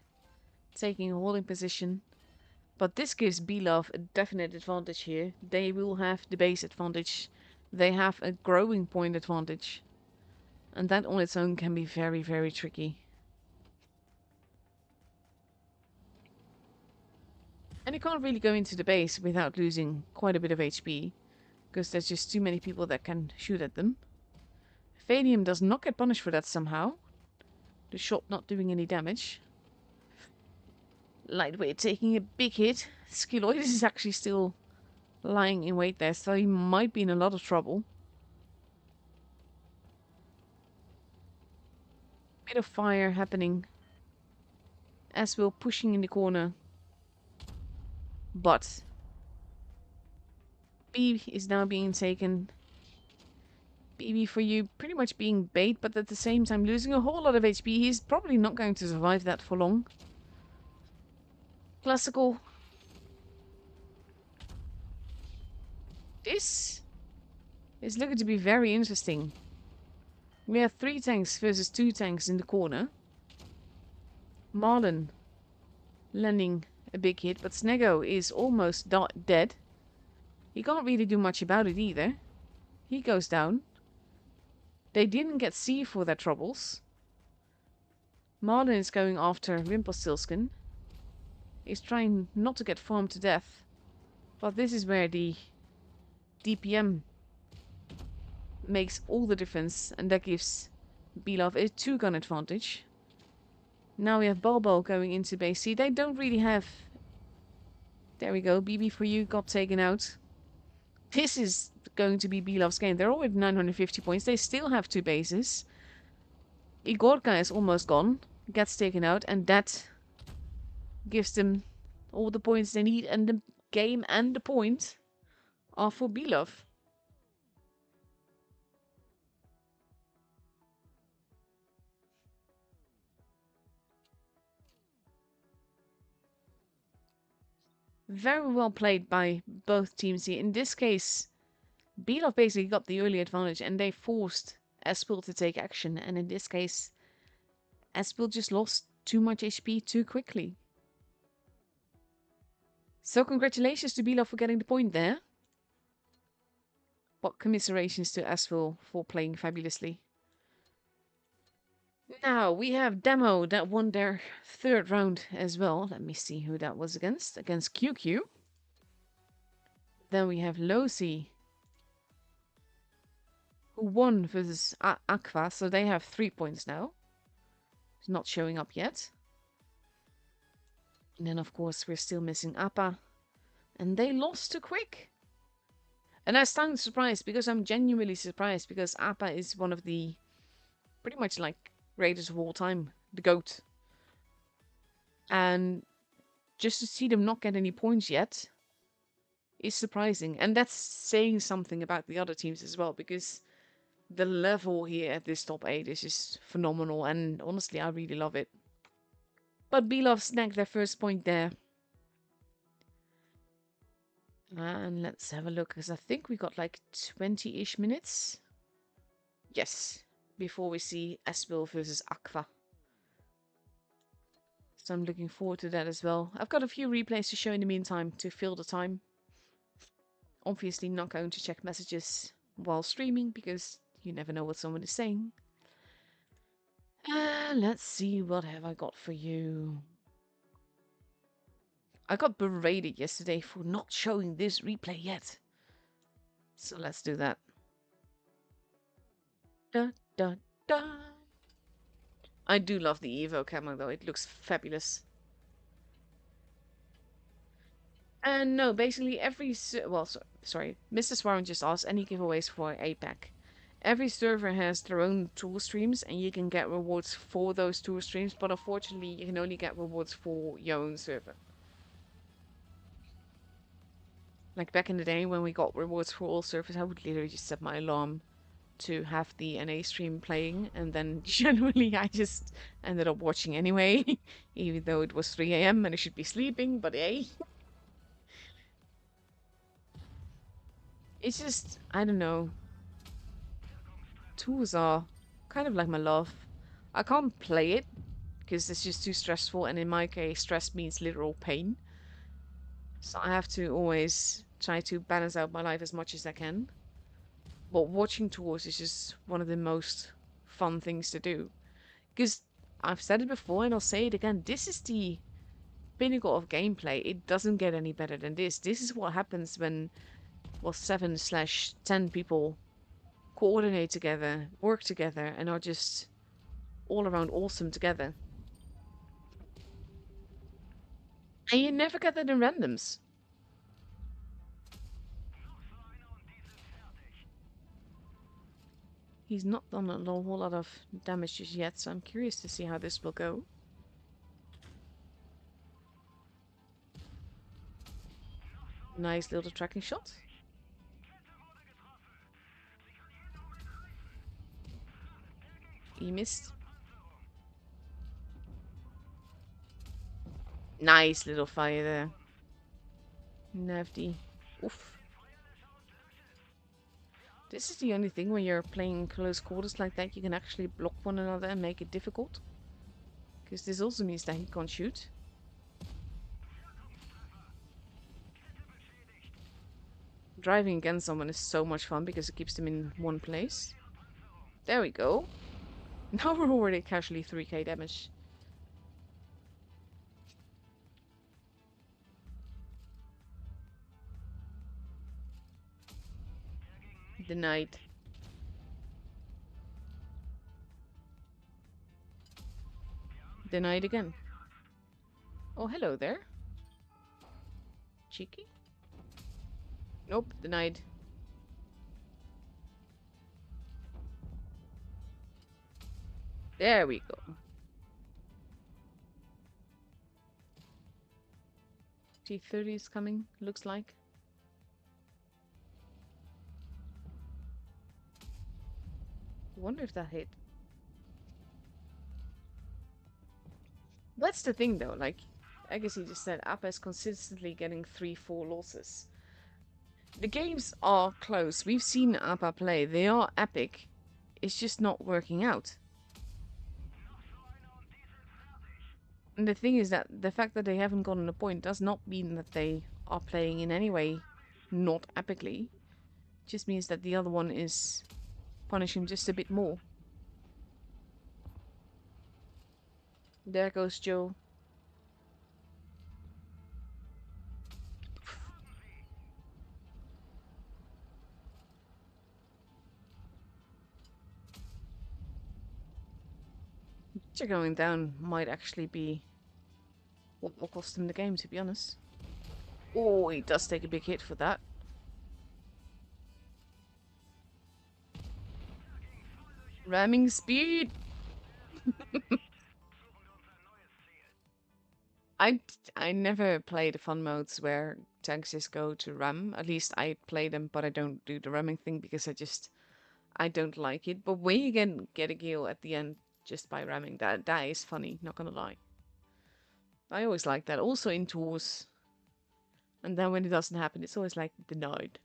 taking a holding position. But this gives B-Love a definite advantage here. They will have the base advantage. They have a growing point advantage. And that on its own can be very, very tricky. And you can't really go into the base without losing quite a bit of HP. Because there's just too many people that can shoot at them. Valium does not get punished for that somehow. The shot not doing any damage. Lightweight taking a big hit. Skeloidus is actually still lying in wait there, so he might be in a lot of trouble. Bit of fire happening. As we're pushing in the corner. But B is now being taken. BB for you pretty much being bait, but at the same time losing a whole lot of HP. He's probably not going to survive that for long. Classical. This is looking to be very interesting. We have 3 tanks versus 2 tanks in the corner. Marlin landing a big hit, but Snego is almost dead. He can't really do much about it either. He goes down. They didn't get C for their troubles. Marlin is going after Rumpelstiltskin. He's trying not to get farmed to death. But this is where the DPM makes all the difference, and that gives Belov a 2-gun advantage. Now we have Balbo going into base C. They don't really have... There we go, BB for you got taken out. This is going to be Belov's game. They're all at 950 points. They still have 2 bases. Igorka is almost gone. Gets taken out, and that gives them all the points they need, and the game and the point are for Belov. Very well played by both teams here. In this case, Belov basically got the early advantage and they forced Espil to take action. And in this case, Espil just lost too much HP too quickly. So congratulations to Belov for getting the point there. But commiserations to Espil for playing fabulously. Now, we have Demo that won their 3rd round as well. Let me see who that was against. Against QQ. Then we have Losi, who won versus Aqua, so they have 3 points now. It's not showing up yet. And then, of course, we're still missing Appa. And they lost to Quick. And I sound surprised because I'm genuinely surprised because Appa is one of the pretty much like raiders of all time, the GOAT. And just to see them not get any points yet is surprising. And that's saying something about the other teams as well, because the level here at this top 8 is just phenomenal, and honestly I really love it. But Belov snagged their first point there. And let's have a look, because I think we got like 20-ish minutes. Yes, before we see Espil versus Aqua. So I'm looking forward to that as well. I've got a few replays to show in the meantime to fill the time. Obviously not going to check messages while streaming because you never know what someone is saying. Let's see, what have I got for you? I got berated yesterday for not showing this replay yet. So let's do that. Da, da, da. I do love the Evo camo though, it looks fabulous. And no, basically every... Well, sorry, Mr. Swarm just asked, any giveaways for APAC? Every server has their own tool streams and you can get rewards for those tool streams, but unfortunately you can only get rewards for your own server. Like back in the day when we got rewards for all servers, I would literally just set my alarm to have the NA stream playing, and then generally I just ended up watching anyway, even though it was 3 AM and I should be sleeping, but hey. It's just, I don't know. Tools are kind of like my love. I can't play it because it's just too stressful, and in my case stress means literal pain. So I have to always try to balance out my life as much as I can. But watching tours is just one of the most fun things to do. Because I've said it before and I'll say it again, this is the pinnacle of gameplay. It doesn't get any better than this. This is what happens when, well, 7/10 people coordinate together, work together, and are just all around awesome together. And you never get that in randoms. He's not done a whole lot of damage just yet, so I'm curious to see how this will go. Nice little tracking shot. He missed. Nice little fire there. Nifty. Oof. This is the only thing when you're playing close quarters like that, you can actually block one another and make it difficult. Because this also means that he can't shoot. Driving against someone is so much fun because it keeps them in one place. There we go. Now we're already casually 3k damage. Denied. Denied again. Oh, hello there. Cheeky? Nope, denied. There we go. T30 is coming, looks like. I wonder if that hit. That's the thing though, like, I guess he just said Appa is consistently getting 3-4 losses. The games are close. We've seen Appa play. They are epic. It's just not working out. And the thing is that the fact that they haven't gotten a point does not mean that they are playing in any way not epically. It just means that the other one is punishing just a bit more. There goes Joe. Joe going down might actually be what will cost him the game, to be honest. Oh, he does take a big hit for that. Ramming speed! I never play the fun modes where tanks just go to ram. At least I play them, but I don't do the ramming thing because I don't like it. But when you get a kill at the end just by ramming, that is funny, not gonna lie. I always like that. Also in tours. And then when it doesn't happen, it's always like denied.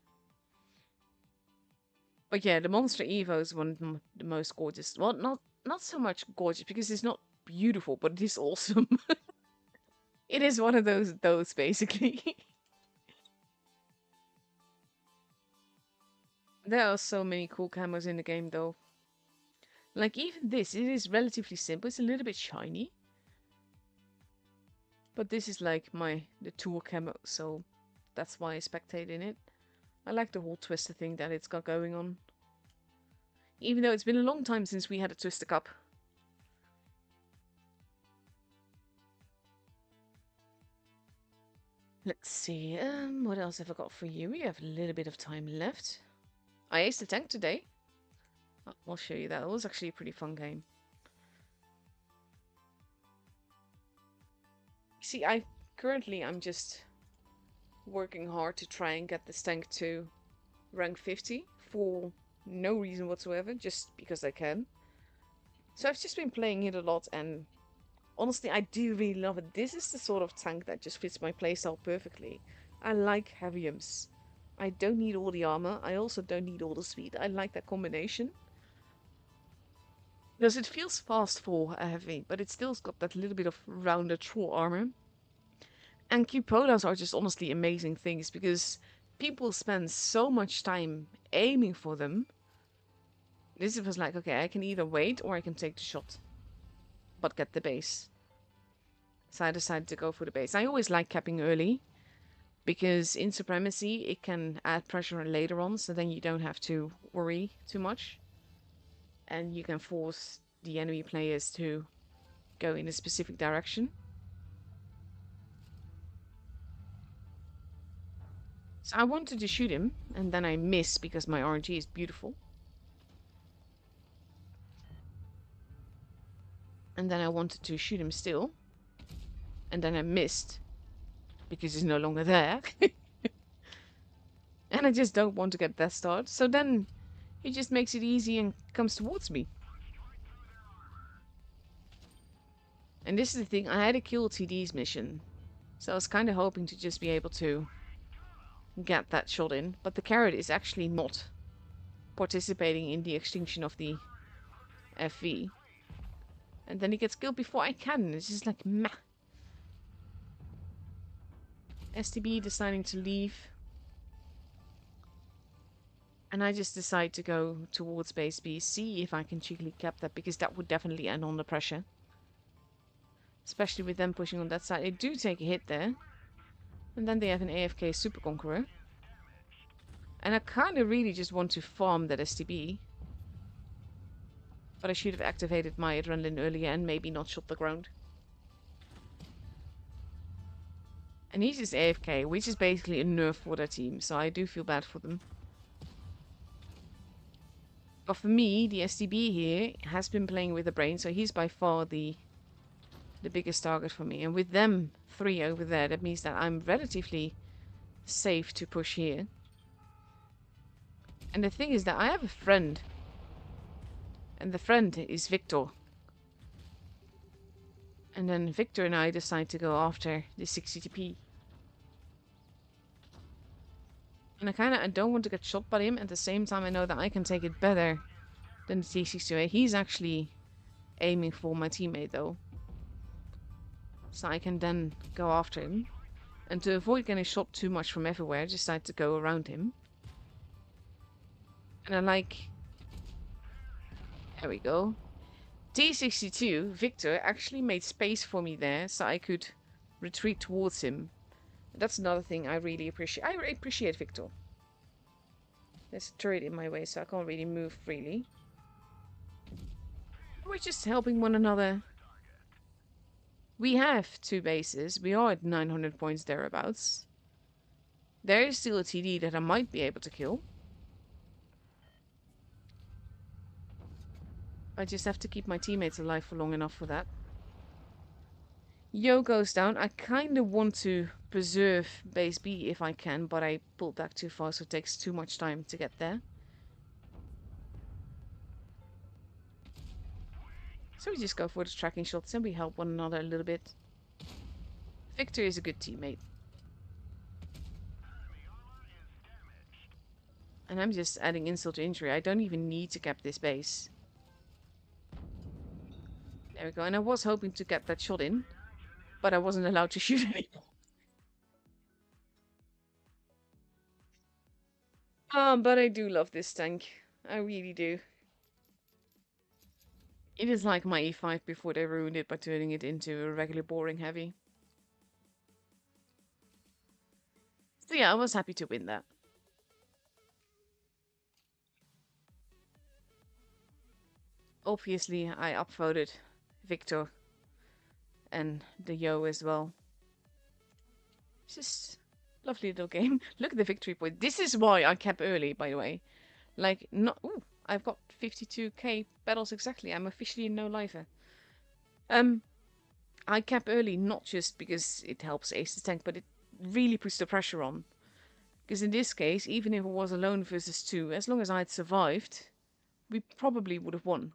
But yeah, the Monster Evo is one of the most gorgeous. Well, not so much gorgeous because it's not beautiful, but it is awesome. It is one of those basically. There are so many cool camos in the game though. Like even this, it is relatively simple. It's a little bit shiny. But this is like the tour camo, so that's why I spectate in it. I like the whole twister thing that it's got going on. Even though it's been a long time since we had a twister cup. Let's see, what else have I got for you? We have a little bit of time left. I aced the tank today. I'll show you that. It was actually a pretty fun game. See, I'm just working hard to try and get this tank to rank 50 for no reason whatsoever, just because I can. So I've just been playing it a lot, and honestly, I do really love it. This is the sort of tank that just fits my playstyle perfectly. I like heaviums. I don't need all the armor. I also don't need all the speed. I like that combination. Because it feels fast for a heavy, but it still's got that little bit of rounded true armor. And cupolas are just honestly amazing things because people spend so much time aiming for them. This was like, okay, I can either wait or I can take the shot, but get the base. So I decided to go for the base. I always like capping early because in Supremacy it can add pressure later on, so then you don't have to worry too much. And you can force the enemy players to go in a specific direction. So I wanted to shoot him, and then I miss because my RNG is beautiful. And then I wanted to shoot him still. And then I missed because he's no longer there. And I just don't want to get that start. So then he just makes it easy and comes towards me. And this is the thing, I had a kill TD's mission. So I was kind of hoping to just be able to get that shot in. But the carrot is actually not participating in the extinction of the FV. And then he gets killed before I can. It's just like, meh. STB deciding to leave. And I just decide to go towards base B, see if I can cheekily cap that, because that would definitely end on the pressure. Especially with them pushing on that side. They do take a hit there. And then they have an AFK Super Conqueror. And I kind of really just want to farm that STB. But I should have activated my adrenaline earlier and maybe not shot the ground. And he's just AFK, which is basically a nerf for their team, so I do feel bad for them. But for me, the STB here has been playing with the brain, so he's by far the biggest target for me. And with them 3 over there, that means that I'm relatively safe to push here. And the thing is that I have a friend. And the friend is Victor. And then Victor and I decide to go after the 60TP. And I don't want to get shot by him. At the same time, I know that I can take it better than the T62A. He's actually aiming for my teammate, though. So I can then go after him. And to avoid getting shot too much from everywhere, I decide to go around him. And I like... There we go. T62, Victor, actually made space for me there, so I could retreat towards him. That's another thing I really appreciate. I appreciate Victor. There's a turret in my way, so I can't really move freely. We're just helping one another. We have 2 bases. We are at 900 points thereabouts. There is still a TD that I might be able to kill. I just have to keep my teammates alive for long enough for that. Yo goes down. I kind of want to preserve base B if I can, but I pulled back too far, so it takes too much time to get there. So we just go for the tracking shots and we help one another a little bit. Victor is a good teammate. And I'm just adding insult to injury. I don't even need to cap this base. There we go. And I was hoping to get that shot in, but I wasn't allowed to shoot anymore. But I do love this tank. I really do. It is like my E5 before they ruined it by turning it into a regular boring heavy. So yeah, I was happy to win that. Obviously, I upvoted Victor and the Yo as well. It's just lovely little game. Look at the victory point. This is why I kept early, by the way. Like, not... Ooh, I've got 52k battles exactly. I'm officially a no-lifer. I cap early not just because it helps ace the tank, but it really puts the pressure on. Because in this case, even if it was alone versus 2, as long as I had survived, we probably would have won.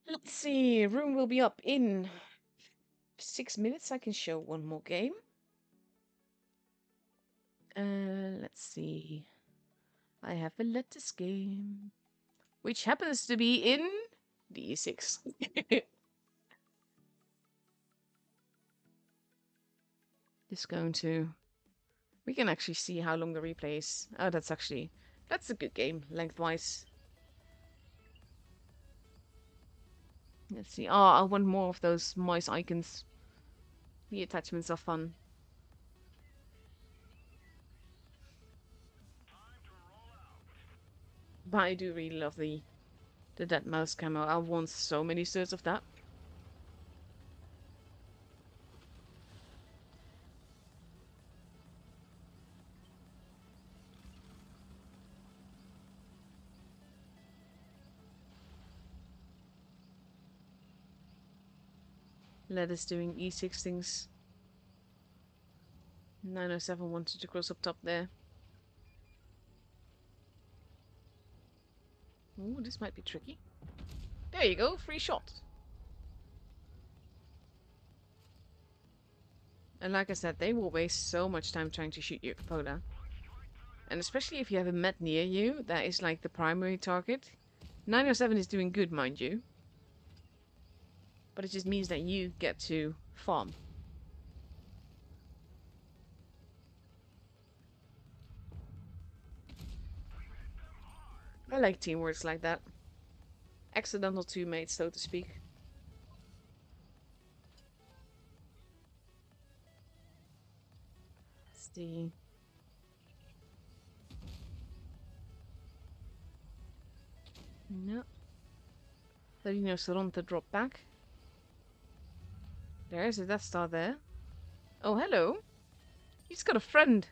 Let's see, room will be up in 6 minutes. I can show one more game. Let's see. I have a lattice game, which happens to be in the E6. Just going to... We can actually see how long the replay is. Oh, that's a good game, lengthwise. Let's see. Oh, I want more of those mouse icons. The attachments are fun. But I do really love the dead mouse camo. I want so many shirts of that. Lettuce doing E6 things. 907 wanted to cross up top there. Ooh, this might be tricky. There you go, free shot. And like I said, they will waste so much time trying to shoot you, Pola. And especially if you have a med near you, that is like the primary target. 907 is doing good, mind you. But it just means that you get to farm. I like teamworks like that. Accidental teammates, so to speak. Let's see. No. Ladino Saronta drop back. There's a Death Star there. Oh, hello. He's got a friend.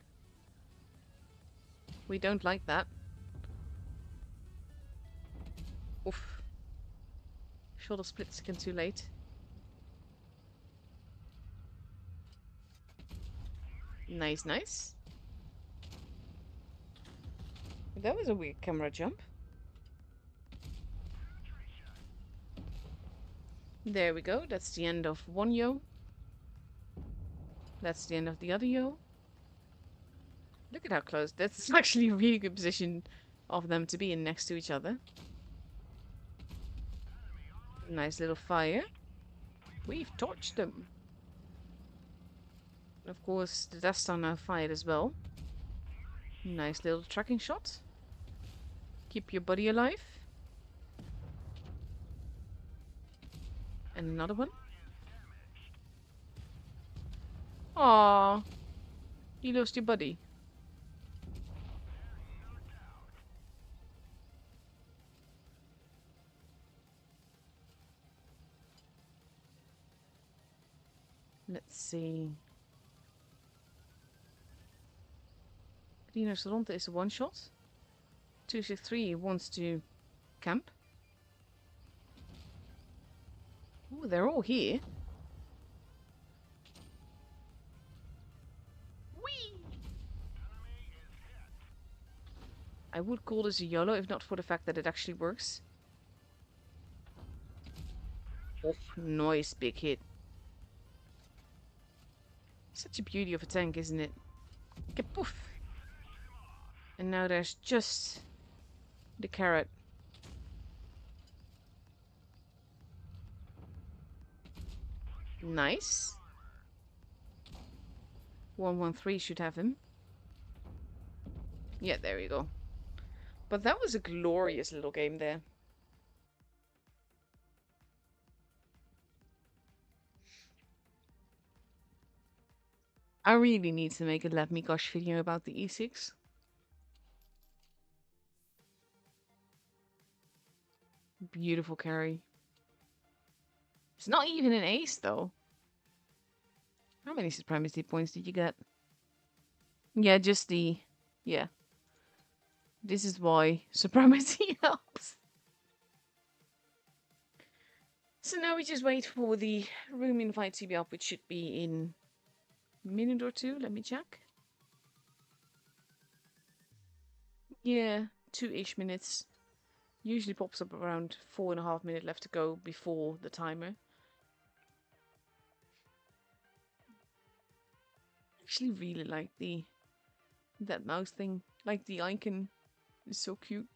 We don't like that. Oof. Shot a split second too late. Nice, nice. That was a weird camera jump. There we go. That's the end of one yo. That's the end of the other yo. Look at how close. That's actually a really good position of them to be in next to each other. Nice little fire. We've torched them. Of course, the Death Star now fired as well. Nice little tracking shot. Keep your body alive. And another one. Aww. You lost your buddy. Let's see. Dino Saronte is a one-shot. 263 wants to camp. Ooh, they're all here. Whee! I would call this a YOLO if not for the fact that it actually works. Oh, nice big hit. Such a beauty of a tank, isn't it? Kapoof! And now there's just the carrot. Nice. 113 should have him. Yeah, there we go. But that was a glorious little game there. I really need to make a Let Me Gosh video about the E6. Beautiful carry. It's not even an ace, though. How many supremacy points did you get? Yeah, just the... Yeah. This is why supremacy helps. So now we just wait for the room invite to be up, which should be in a minute or two. Let me check. Yeah, 2-ish minutes. Usually pops up around 4.5 minutes left to go before the timer. Actually really like that mouse thing. Like the icon is so cute.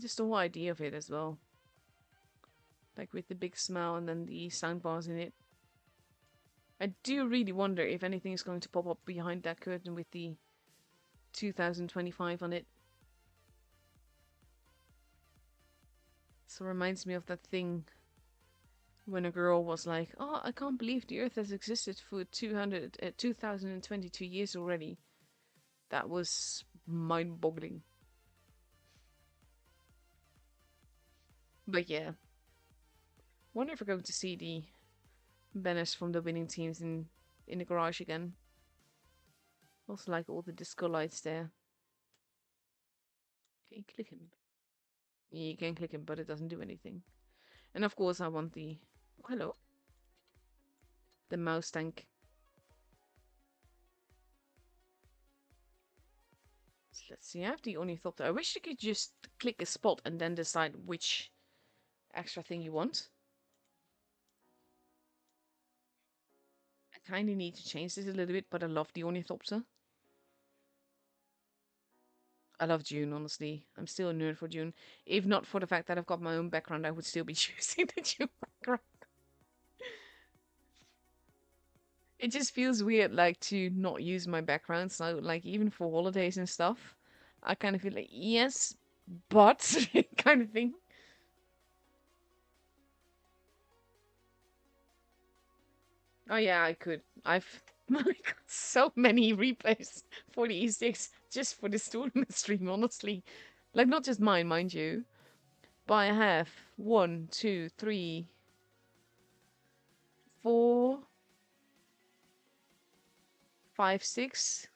Just the whole idea of it as well. Like with the big smile and then the soundbars in it. I do really wonder if anything is going to pop up behind that curtain with the 2025 on it. So it reminds me of that thing when a girl was like, oh, I can't believe the Earth has existed for 2022 years already. That was mind-boggling. But yeah. Wonder if we're going to see the banners from the winning teams in the garage again. Also like all the disco lights there. Can you click him? Yeah, you can click him, but it doesn't do anything. And of course I want the... Oh, hello. The mouse tank. So let's see, I have the ornithopter. I wish you could just click a spot and then decide which extra thing you want. I kind of need to change this a little bit, but I love the ornithopter. I love June, honestly. I'm still a nerd for June. If not for the fact that I've got my own background, I would still be choosing the June background. It just feels weird, like, to not use my background. So, like, even for holidays and stuff, I kind of feel like, yes, but kind of thing. Oh yeah, I could. I've I got so many replays for the E6 just for this tournament stream, honestly. Like, not just mine, mind you. But I have 1, 2, 3, 4, 5, 6.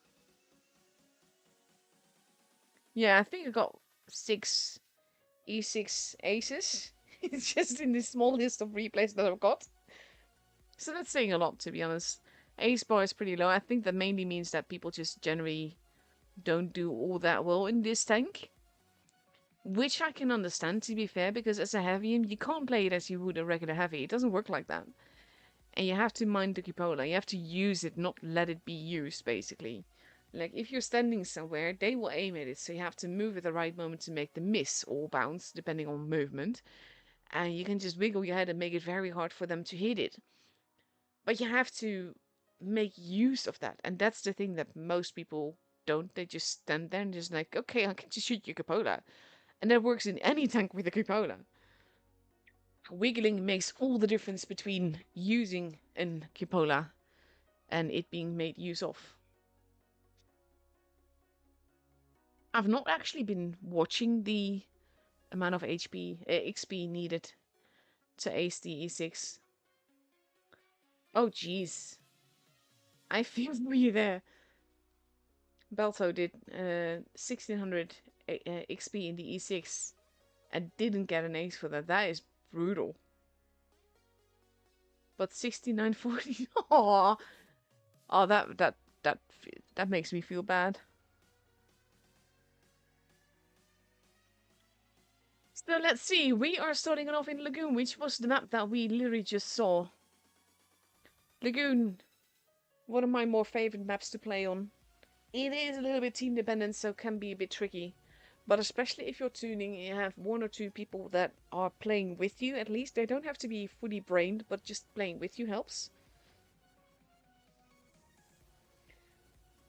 Yeah, I think I got 6 E6 aces. It's just in this small list of replays that I've got. So that's saying a lot, to be honest. Ace bar is pretty low. I think that mainly means that people just generally don't do all that well in this tank. Which I can understand, to be fair, because as a heavy, you can't play it as you would a regular heavy. It doesn't work like that. And you have to mind the cupola. You have to use it, not let it be used, basically. Like, if you're standing somewhere, they will aim at it, so you have to move at the right moment to make the miss or bounce, depending on movement. And you can just wiggle your head and make it very hard for them to hit it. But you have to make use of that. And that's the thing that most people don't. They just stand there and just like, okay, I can just shoot your cupola. And that works in any tank with a cupola. Wiggling makes all the difference between using a cupola and it being made use of. I've not actually been watching the amount of XP needed to ace the E6. Oh, jeez. I feel for you there. Balto did 1600 XP in the E6 and didn't get an ace for that. That is brutal. But 6940. Oh, oh, that makes me feel bad. So let's see. We are starting it off in Lagoon, which was the map that we literally just saw. Lagoon, one of my more favorite maps to play on. It is a little bit team dependent, so can be a bit tricky. But especially if you're tuning and you have 1 or 2 people that are playing with you, at least. They don't have to be fully brained, but just playing with you helps.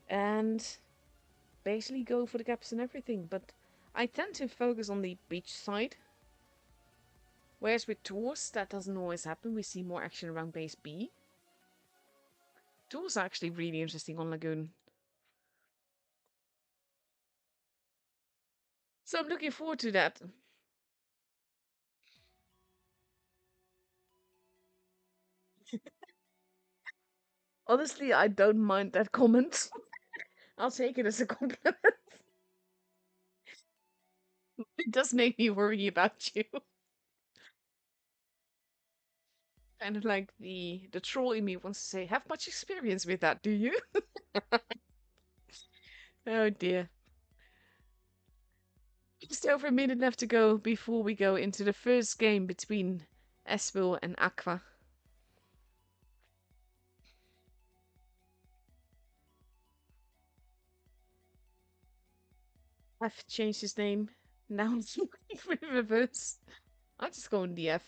And basically go for the gaps and everything. But I tend to focus on the beach side. Whereas with tours, that doesn't always happen. We see more action around base B. Tours are actually really interesting on Lagoon. So I'm looking forward to that. Honestly, I don't mind that comment. I'll take it as a compliment. It does make me worry about you. Kind of like the troll in me wants to say, have much experience with that, do you? Oh dear. Just over a minute left to go before we go into the first game between Espil and Aqua. I've changed his name. Now it's reverse. I'll just go on DF.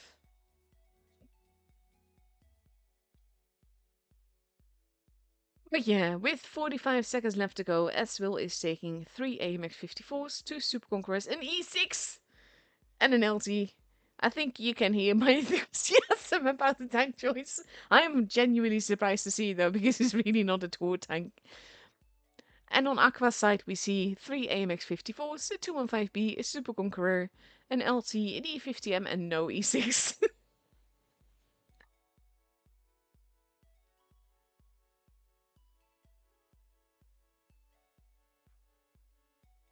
But yeah, with 45 seconds left to go, Esville is taking 3 AMX 54s, 2 Super Conquerors, an E6, and an LT. I think you can hear my enthusiasm about the tank choice. I'm genuinely surprised to see though, because it's really not a tour tank. And on Aqua's side, we see 3 AMX 54s, a 215B, a Super Conqueror, an LT, an E50M, and no E6.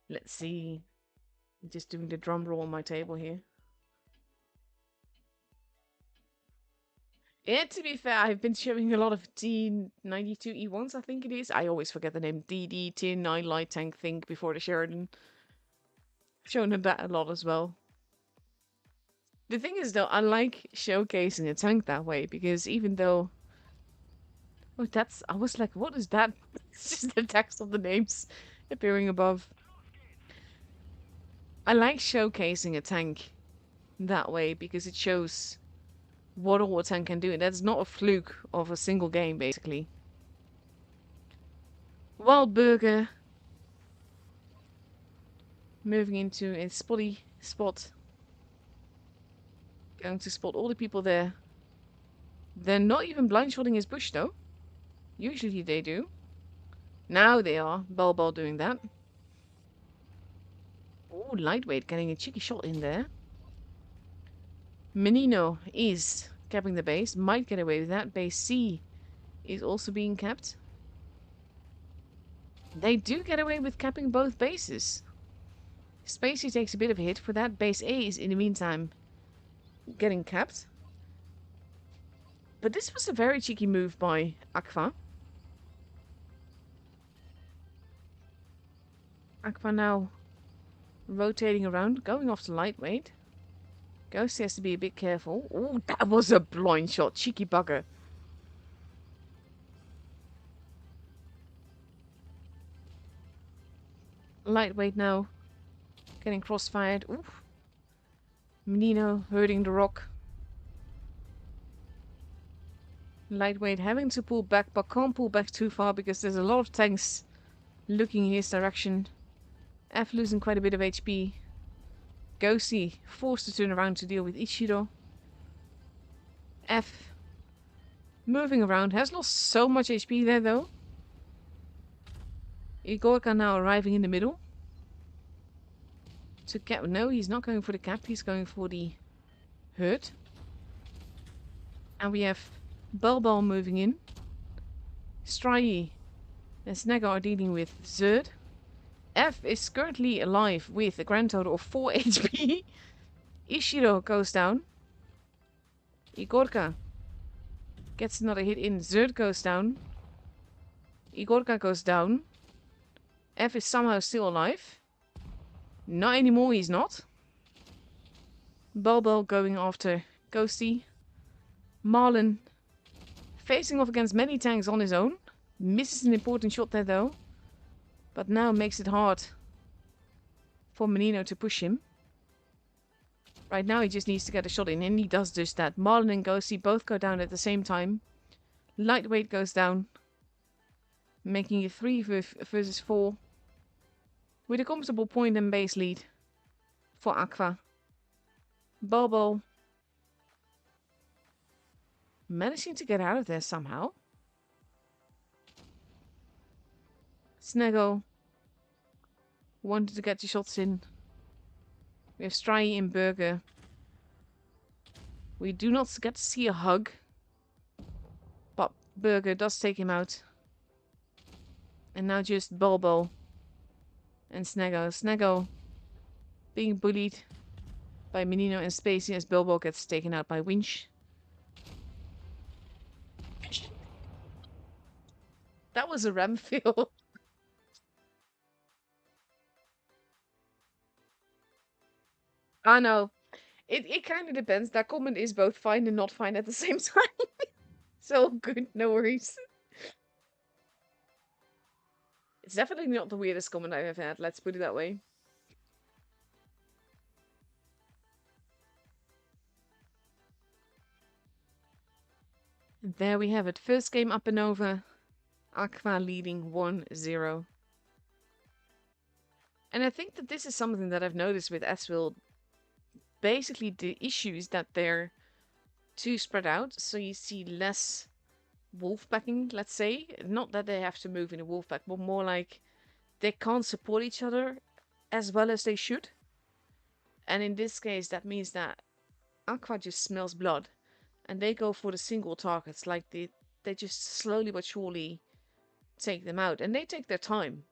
Let's see. I'm just doing the drum roll on my table here. Yeah, to be fair, I've been showing a lot of D92E1s, I think it is. I always forget the name. DD-10-9 light tank thing before the Sheridan. Shown them that a lot as well. The thing is, though, I like showcasing a tank that way, because even though... Oh, that's... I was like, what is that? It's just the text of the names appearing above. I like showcasing a tank that way, because it shows what all a tank can do. And that's not a fluke of a single game, basically. Wild Burger moving into a spotty spot. Going to spot all the people there. They're not even blind-shotting his bush, though. Usually they do. Now they are. Bulbul doing that. Oh, lightweight getting a cheeky shot in there. Menino is capping the base. Might get away with that. Base C is also being capped. They do get away with capping both bases. Spacey takes a bit of a hit for that. Base A is, in the meantime, getting capped. But this was a very cheeky move by Aqua. Aqua now rotating around, going off to lightweight. Ghost has to be a bit careful. Oh, that was a blind shot. Cheeky bugger. Lightweight now. Getting crossfired. Oof. Menino hurting the rock. Lightweight having to pull back, but can't pull back too far because there's a lot of tanks looking in his direction. F losing quite a bit of HP. Ghosty forced to turn around to deal with Ichiro. F moving around. Has lost so much HP there though. Igorka now arriving in the middle. To cap. No, he's not going for the cap. He's going for the hurt. And we have Bulbul moving in. Stryy and Snagger are dealing with Zerd. F is currently alive with a grand total of 4 HP. Ishiro goes down. Igorka gets another hit in. Zerd goes down. Igorka goes down. F is somehow still alive. Not anymore, he's not. Bulbul going after Ghosty. Marlin facing off against many tanks on his own. Misses an important shot there though. But now makes it hard for Menino to push him. Right now he just needs to get a shot in, and he does just that. Marlin and Ghosty both go down at the same time. Lightweight goes down. Making it 3 versus 4. With a comfortable point and base lead for Aqua. Bulbul managing to get out of there somehow. Snaggle wanted to get the shots in. We have Stryy and Burger. We do not get to see a hug. But Burger does take him out. And now just Bulbul and Snaggle. Snaggle being bullied by Menino and Spacey as Bulbul gets taken out by Winch. That was a ram feel. I know. It kind of depends. That comment is both fine and not fine at the same time. So good, no worries. It's definitely not the weirdest comment I've ever had, let's put it that way. And there we have it. First game up and over. Aqua leading 1-0. And I think that this is something that I've noticed with Aswell. Basically, the issue is that they're too spread out, so you see less wolf packing, let's say. Not that they have to move in a wolf pack, but more like they can't support each other as well as they should. And in this case, that means that Aqua just smells blood, and they go for the single targets, like they just slowly but surely take them out, and they take their time.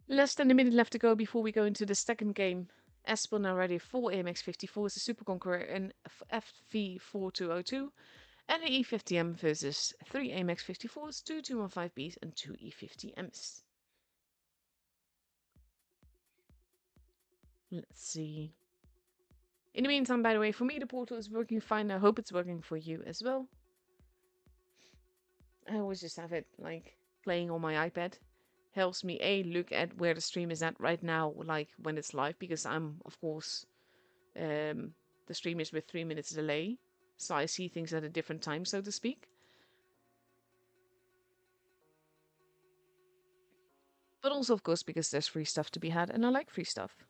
Less than a minute left to go before we go into the second game. Espel now ready 4 AMX-54 is a Super Conqueror and FV-4202. And an E50M versus 3 AMX-54s, 2 215Bs, and 2 E50Ms. Let's see. In the meantime, by the way, for me the portal is working fine. I hope it's working for you as well. I always just have it like playing on my iPad. Helps me look at where the stream is at right now, like when it's live, because I'm of course the stream is with 3 minutes delay, so I see things at a different time, so to speak. But also, of course, because there's free stuff to be had, and I like free stuff.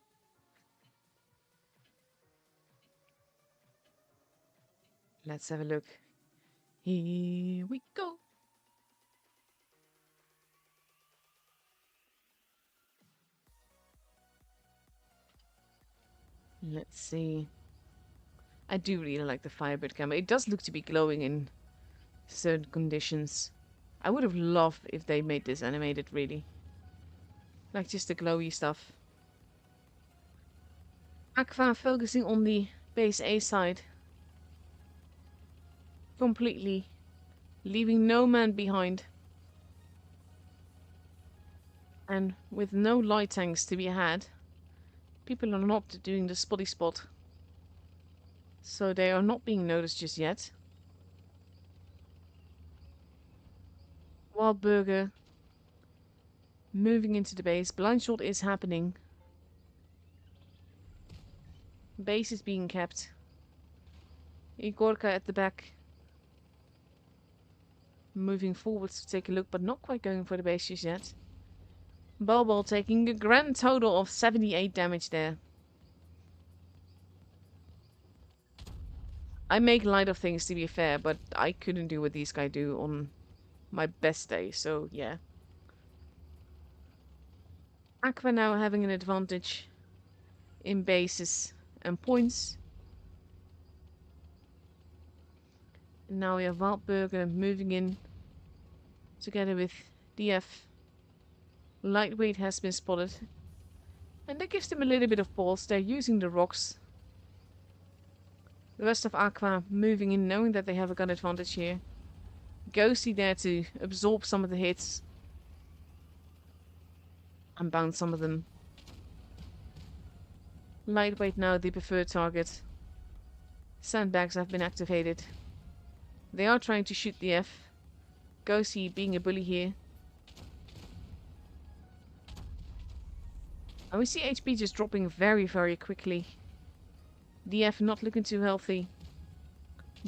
Let's have a look. Here we go. Let's see. I do really like the Firebird camera. It does look to be glowing in certain conditions. I would have loved if they made this animated, really. Like just the glowy stuff. Aqua focusing on the base A side. Completely. Leaving no man behind. And with no light tanks to be had, people are not doing the spotty spot. So they are not being noticed just yet. Wild Burger moving into the base. Blind shot is happening. Base is being kept. Igorka at the back. Moving forwards to take a look, but not quite going for the base just yet. Bulbul taking a grand total of 78 damage there. I make light of things, to be fair, but I couldn't do what these guys do on my best day, so yeah. Aqua now having an advantage in bases and points. And now we have Waldburger moving in together with DF. Lightweight has been spotted. And that gives them a little bit of pause. They're using the rocks. The rest of Aqua moving in, knowing that they have a gun advantage here. Ghosty there to absorb some of the hits. And bounce some of them. Lightweight now the preferred target. Sandbags have been activated. They are trying to shoot the F. Ghosty being a bully here. And we see HP just dropping very, very quickly. DF not looking too healthy.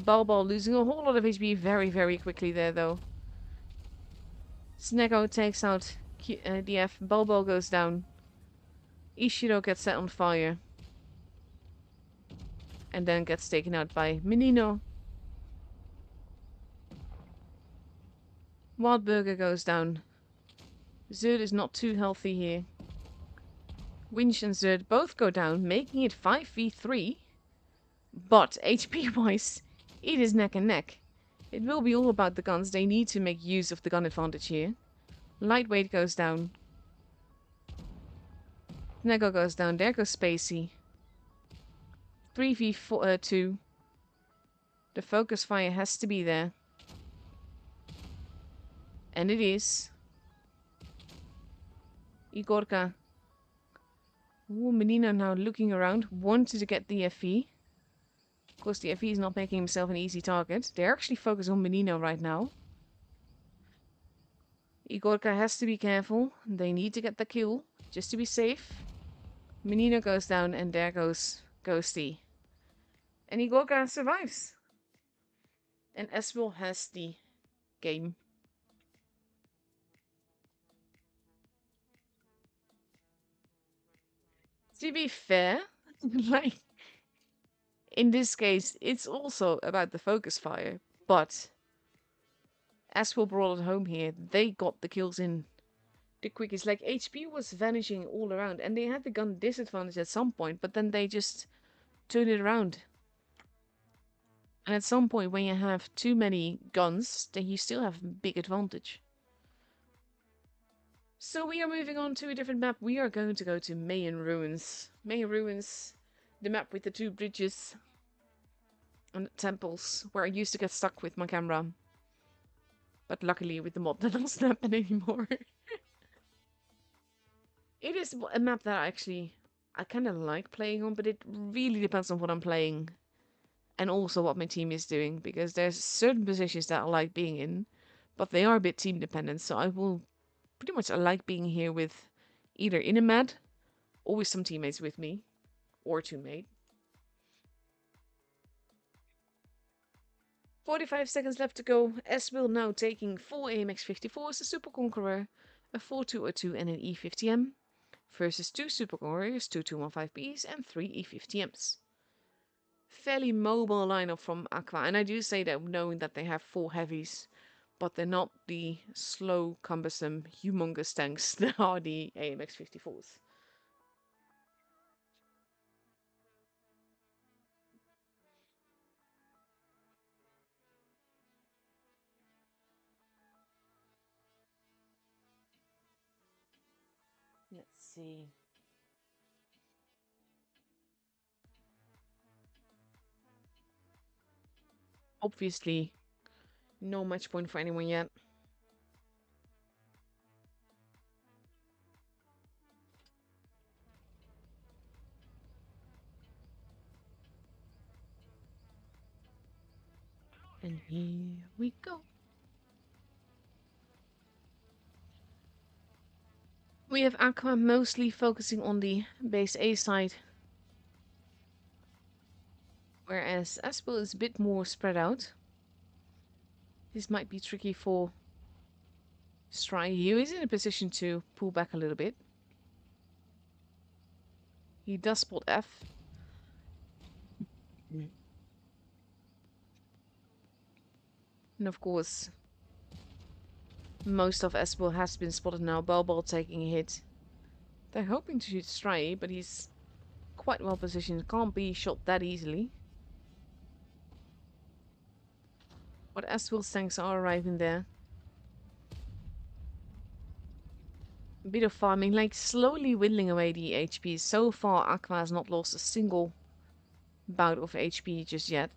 Bulbul losing a whole lot of HP very, very quickly there, though. Sneggo takes out DF. Bulbul goes down. Ishiro gets set on fire. And then gets taken out by Menino. Wildburger goes down. Zerd is not too healthy here. Winch and Zerd both go down, making it 5v3. But HP-wise, it is neck and neck. It will be all about the guns. They need to make use of the gun advantage here. Lightweight goes down. Nego goes down. There goes Spacey. 3v2. The focus fire has to be there. And it is. Igorka. Ooh, Menino now looking around. Wanted to get the FE. Of course, the FE is not making himself an easy target. They're actually focused on Menino right now. Igorka has to be careful. They need to get the kill. Just to be safe. Menino goes down and there goes Ghosty. And Igorka survives. And Eswil has the game. To be fair, like, in this case, it's also about the focus fire, but Eswil brought it home here. They got the kills in the quickest. Like, HP was vanishing all around, and they had the gun disadvantage at some point, but then they just turned it around. And at some point, when you have too many guns, then you still have a big advantage. So we are moving on to a different map. We are going to go to Mayan Ruins. Mayan Ruins, the map with the 2 bridges and temples, where I used to get stuck with my camera. But luckily with the mod that doesn't happen anymore. It is a map that I kind of like playing on, but it really depends on what I'm playing. And also what my team is doing, because there's certain positions that I like being in, but they are a bit team dependent, so I will pretty much I like being here with either in a med, or with some teammates with me, or teammate. 45 seconds left to go. S-Will now taking 4 AMX-54s, a Super Conqueror, a 4202 and an E50M, versus 2 Super Conquerors, 2 215Bs, and 3 E50Ms. Fairly mobile lineup from Aqua, and I do say that knowing that they have 4 heavies, but they're not the slow, cumbersome, humongous tanks that are the AMX-54s. Let's see. Obviously, no match point for anyone yet. And here we go. We have Aqua mostly focusing on the base A side, whereas Aspel is a bit more spread out. This might be tricky for Stry. He is in a position to pull back a little bit. He does spot F. And of course, most of Aspel has been spotted now. Bulbul taking a hit. They're hoping to shoot Stry, but he's quite well positioned. Can't be shot that easily. But Aspel's tanks are arriving there. A bit of farming, like slowly whittling away the HP. So far, Aqua has not lost a single bout of HP just yet.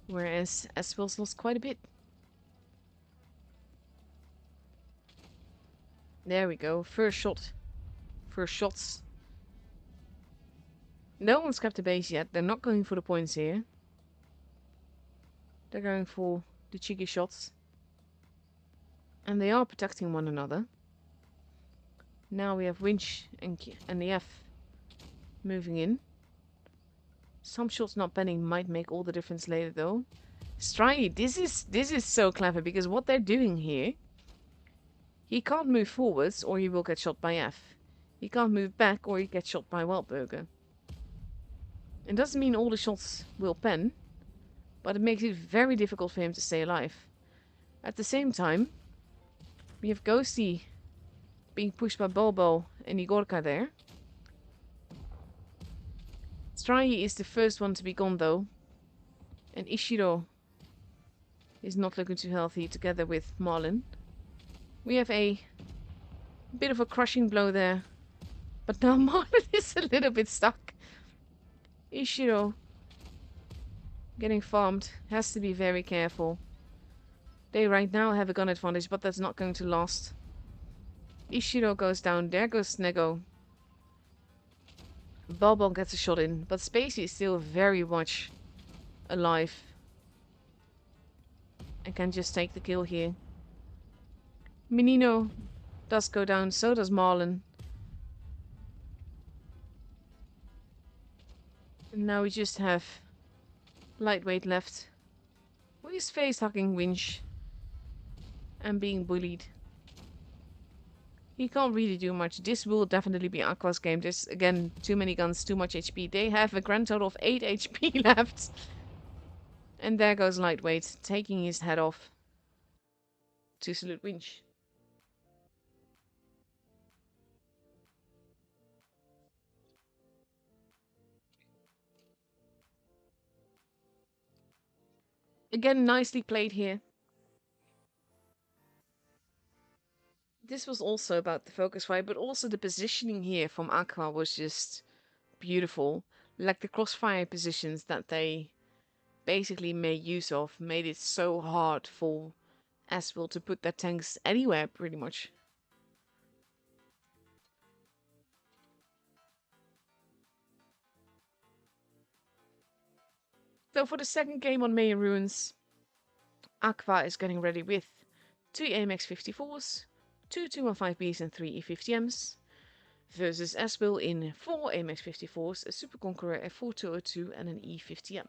Whereas Aspel's lost quite a bit. There we go. First shot. First shots. No one's kept the base yet. They're not going for the points here. They're going for the cheeky shots. And they are protecting one another. Now we have Winch and the F moving in. Some shots not penning might make all the difference later though. Stry, this is so clever because what they're doing here, he can't move forwards or he will get shot by F. He can't move back or he gets shot by Wildburger. It doesn't mean all the shots will pen, but it makes it very difficult for him to stay alive. At the same time, we have Ghosty being pushed by Bobo and Igorka there. Stry is the first one to be gone though. And Ishiro is not looking too healthy together with Marlin. We have a bit of a crushing blow there. But now Marlin is a little bit stuck. Ishiro getting farmed. Has to be very careful. They right now have a gun advantage, but that's not going to last. Ishiro goes down. There goes Snego. Bobo gets a shot in, but Spacey is still very much alive. And can just take the kill here. Menino does go down, so does Marlin. And now we just have Lightweight left. Who is face hugging Winch and being bullied. He can't really do much. This will definitely be Aqua's game. There's, again, too many guns, too much HP. They have a grand total of 8 HP left. And there goes Lightweight, taking his head off to salute Winch. Again, nicely played here. This was also about the focus fire, but also the positioning here from Aqua was just beautiful. Like the crossfire positions that they basically made use of made it so hard for Aswell to put their tanks anywhere, pretty much. So for the second game on Mayan Ruins, Aqua is getting ready with 2 AMX 54s, 2 215Bs and 3 E50Ms, versus Aswell in 4 AMX 54s, a Super Conqueror, a 4202 and an E50M.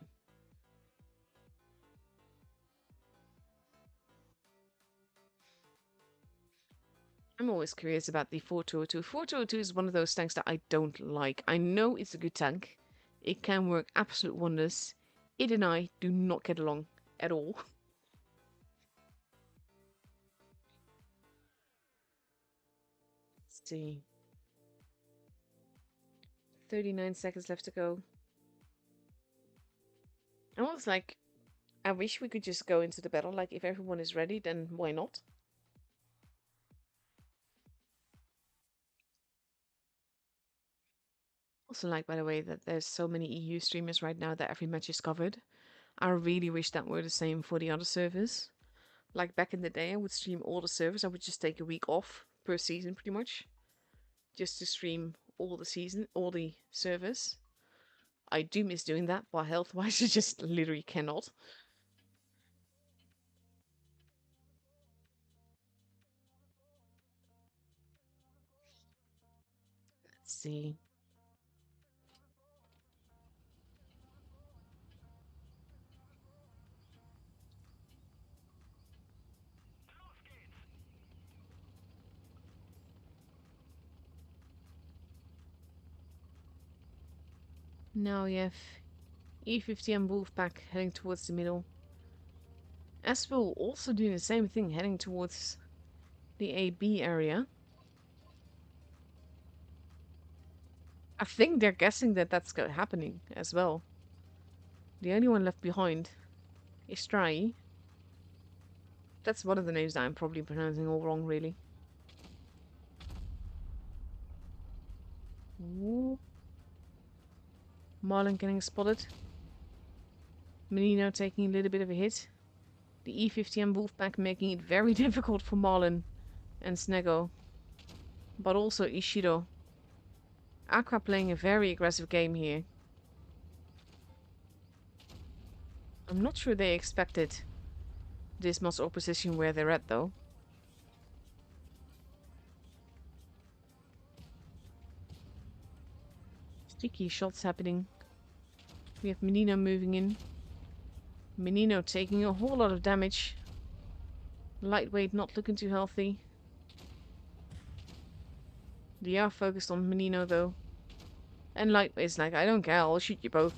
I'm always curious about the 4202. 4202 is one of those tanks that I don't like. I know it's a good tank. It can work absolute wonders. It and I do not get along at all. Let's see. 39 seconds left to go. I was like, I wish we could just go into the battle. Like, if everyone is ready, then why not? Also like, by the way, that there's so many EU streamers right now that every match is covered. I really wish that were the same for the other servers. Like back in the day, I would stream all the servers. I would just take a week off per season, pretty much, just to stream all the servers. I do miss doing that, but health-wise, I just literally cannot. Let's see. Now we have E50M Wolfpack heading towards the middle. Aswell also doing the same thing, heading towards the AB area. I think they're guessing that that's happening as well. The only one left behind is Strai. That's one of the names that I'm probably pronouncing all wrong, really. Ooh. Marlin getting spotted. Menino taking a little bit of a hit. The E50M Wolfpack making it very difficult for Marlin and Snego. But also Ishido. Aqua playing a very aggressive game here. I'm not sure they expected this much opposition where they're at, though. Sticky shots happening. We have Menino moving in. Menino taking a whole lot of damage. Lightweight not looking too healthy. They are focused on Menino, though. And Lightweight's like, I don't care, I'll shoot you both.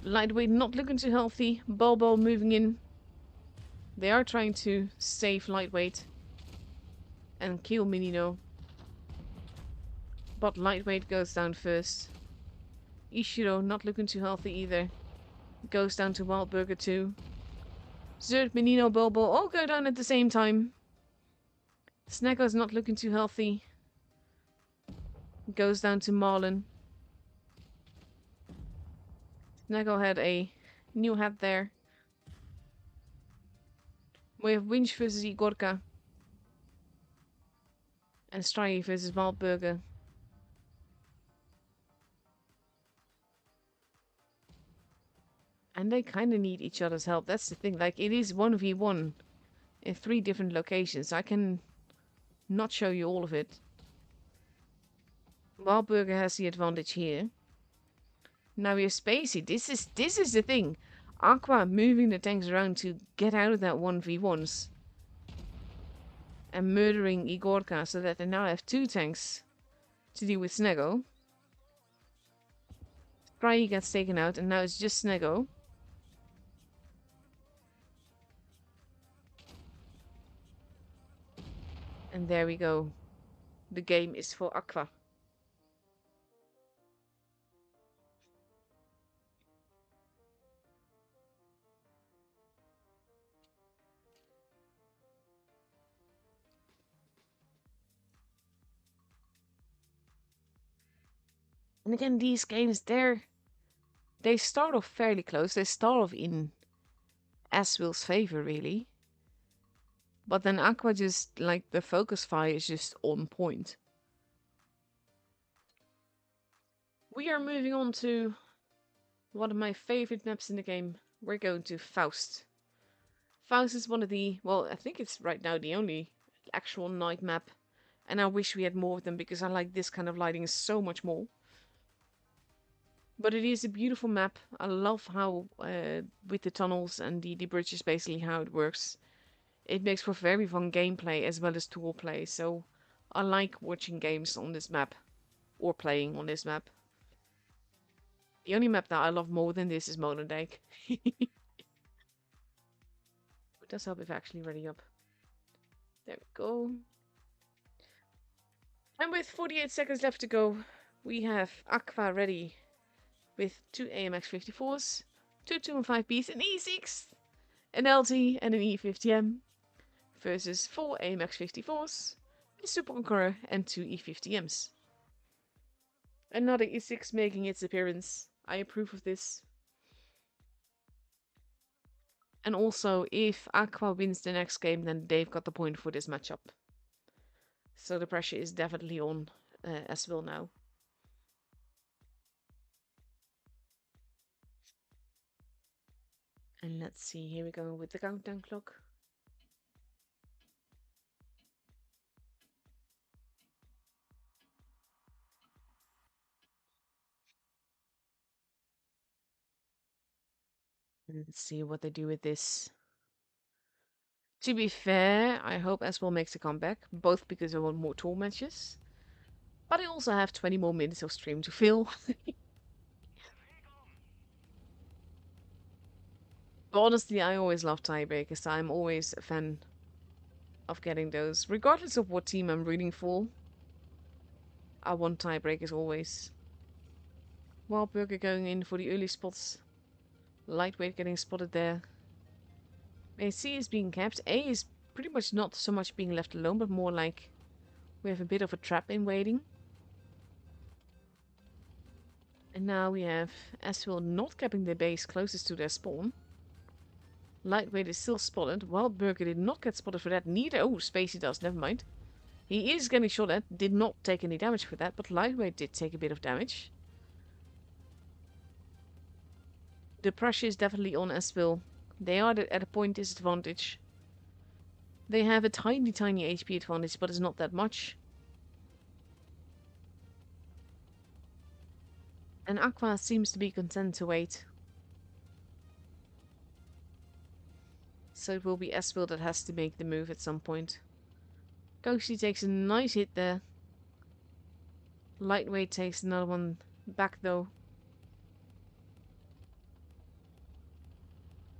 Lightweight not looking too healthy. Bulbo moving in. They are trying to save Lightweight and kill Menino. But Lightweight goes down first. Ishiro not looking too healthy either. Goes down to Wildburger too. Zerd, Menino, Bulbo all go down at the same time. Snecko's not looking too healthy. Goes down to Marlin. Snecko had a new hat there. We have Winch versus Igorka. And Strai versus Waldburger. And they kind of need each other's help. That's the thing. Like, it is 1v1 in 3 different locations. I can not show you all of it. Waldburger has the advantage here. Now we have Spacey. This is the thing. Aqua moving the tanks around to get out of that 1v1s. And murdering Igorka so that they now have 2 tanks to deal with Snego. Strai gets taken out and now it's just Snego. And there we go. The game is for Aqua. And again, these games, they start off fairly close. They start off in Aswill's favor, really. But then Aqua just, like, the focus fire is just on point. We are moving on to one of my favorite maps in the game. We're going to Faust. Faust is one of the, well, I think it's right now the only actual night map. And I wish we had more of them because I like this kind of lighting so much more. But it is a beautiful map. I love how, with the tunnels and the bridges, basically how it works. It makes for very fun gameplay as well as tool play. So I like watching games on this map. Or playing on this map. The only map that I love more than this is Normandy. It does help if actually ready up. There we go. And with 48 seconds left to go, we have Aqua ready with 2 AMX 54s, 2 215Bs, an E6, an LT, and an E50M versus 4 AMX 54s, a Super Conqueror, and 2 E50Ms. Another E6 making its appearance. I approve of this. And also, if Aqua wins the next game, then they've got the point for this matchup. So the pressure is definitely on as well now. And let's see, here we go with the countdown clock. Let's see what they do with this. To be fair, I hope Aswell makes a comeback, both because I want more tour matches, but I also have 20 more minutes of stream to fill. But honestly, I always love tiebreakers, so I'm always a fan of getting those. Regardless of what team I'm rooting for, I want tiebreakers always. Wild Burger going in for the early spots. Lightweight getting spotted there. C is being kept. A is pretty much not so much being left alone, but more like we have a bit of a trap in waiting. And now we have Aswell not capping the base closest to their spawn. Lightweight is still spotted. Wild Burger did not get spotted for that neither. Oh, Spacey does, never mind. He is getting shot at, did not take any damage for that, but Lightweight did take a bit of damage. The pressure is definitely on Aswell. They are at a point disadvantage. They have a tiny HP advantage, but it's not that much. And Aqua seems to be content to wait. So it will be Aswell that has to make the move at some point. Ghosty takes a nice hit there. Lightweight takes another one back though.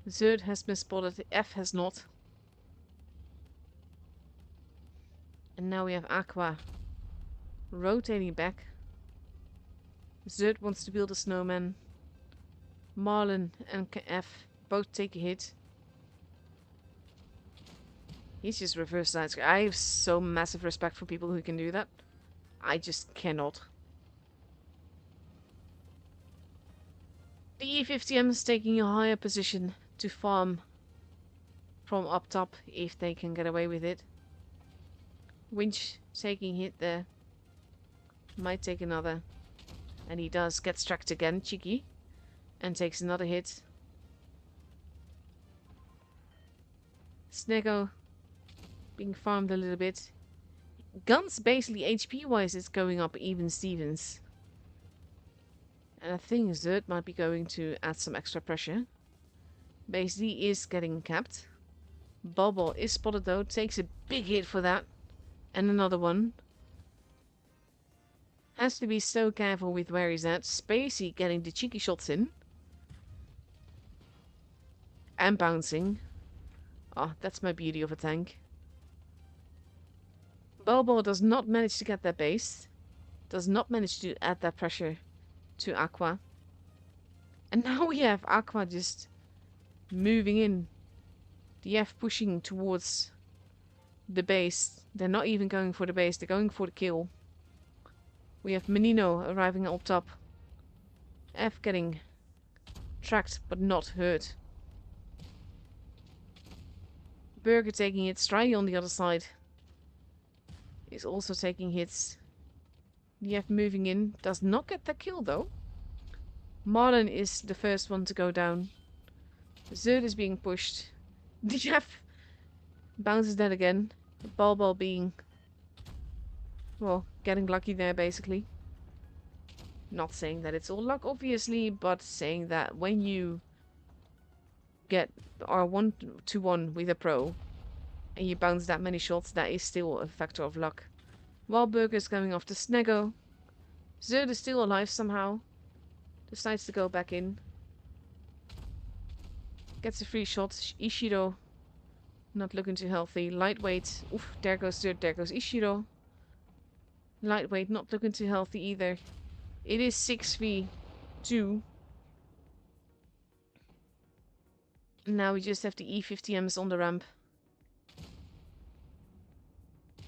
Zerd has been spotted, F has not. And now we have Aqua rotating back. Zerd wants to build a snowman. Marlin and F both take a hit. He's just reverse side. I have so massive respect for people who can do that. I just cannot. The E50M is taking a higher position to farm from up top if they can get away with it. Winch taking hit there. Might take another. And he does. Gets tracked again, cheeky. And takes another hit. Snego being farmed a little bit. Guns basically HP wise is going up even Stevens. And I think Zerd might be going to add some extra pressure. Basically is getting capped. Bobo is spotted though, takes a big hit for that. And another one. Has to be so careful with where he's at. Spacey getting the cheeky shots in. And bouncing. Oh, that's my beauty of a tank. Bobo does not manage to get that base. Does not manage to add that pressure to Aqua. And now we have Aqua just moving in. The F pushing towards the base. They're not even going for the base. They're going for the kill. We have Menino arriving up top. F getting tracked but not hurt. Burger taking hits. Stry on the other side is also taking hits. DF moving in. Does not get the kill though. Marlin is the first one to go down. Zerd is being pushed. DF bounces dead again. Ball being... well, getting lucky there basically. Not saying that it's all luck obviously, but saying that when you get our 1-to-1 with a pro and you bounce that many shots, that is still a factor of luck. While Burger's going off to Snego. Zerd is still alive somehow. Decides to go back in. Gets a free shot. Ishiro not looking too healthy. Lightweight. Oof, there goes Zerd, there goes Ishiro. Lightweight not looking too healthy either. It is 6v2. Now we just have the E50Ms on the ramp.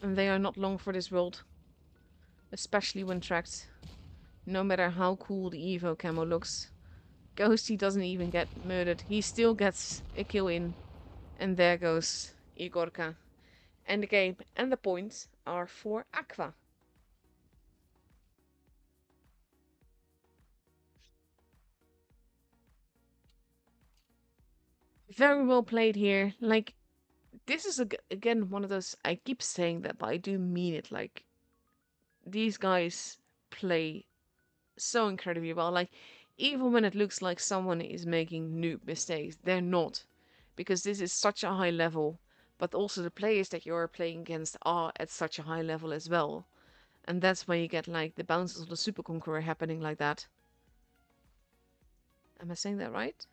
And they are not long for this world. Especially when tracked. No matter how cool the Evo camo looks. Ghosty doesn't even get murdered. He still gets a kill in. And there goes Igorka. And the game and the points are for Aqua. Very well played here. Like, this is again one of those, I keep saying that, but I do mean it. Like, these guys play so incredibly well. Like, even when it looks like someone is making noob mistakes, they're not. Because this is such a high level. But also the players that you're playing against are at such a high level as well. And that's why you get like the bounces of the Super Conqueror happening like that. Am I saying that right?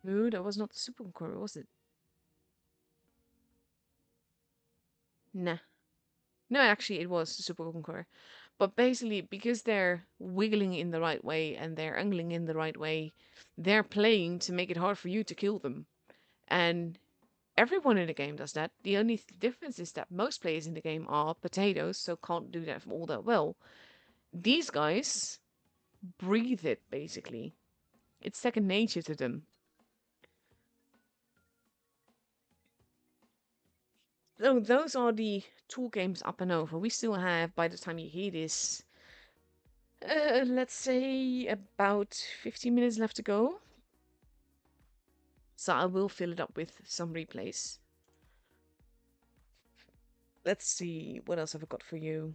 No, that was not the Super Conqueror, was it? Nah. No, actually it was the Super Conqueror. But basically, because they're wiggling in the right way and they're angling in the right way, they're playing to make it hard for you to kill them. And everyone in the game does that. The only difference is that most players in the game are potatoes, so can't do that all that well. These guys breathe it, basically. It's second nature to them. So those are the 2 games up and over. We still have, by the time you hear this, let's say about 15 minutes left to go. So I will fill it up with some replays. Let's see, what else have I got for you?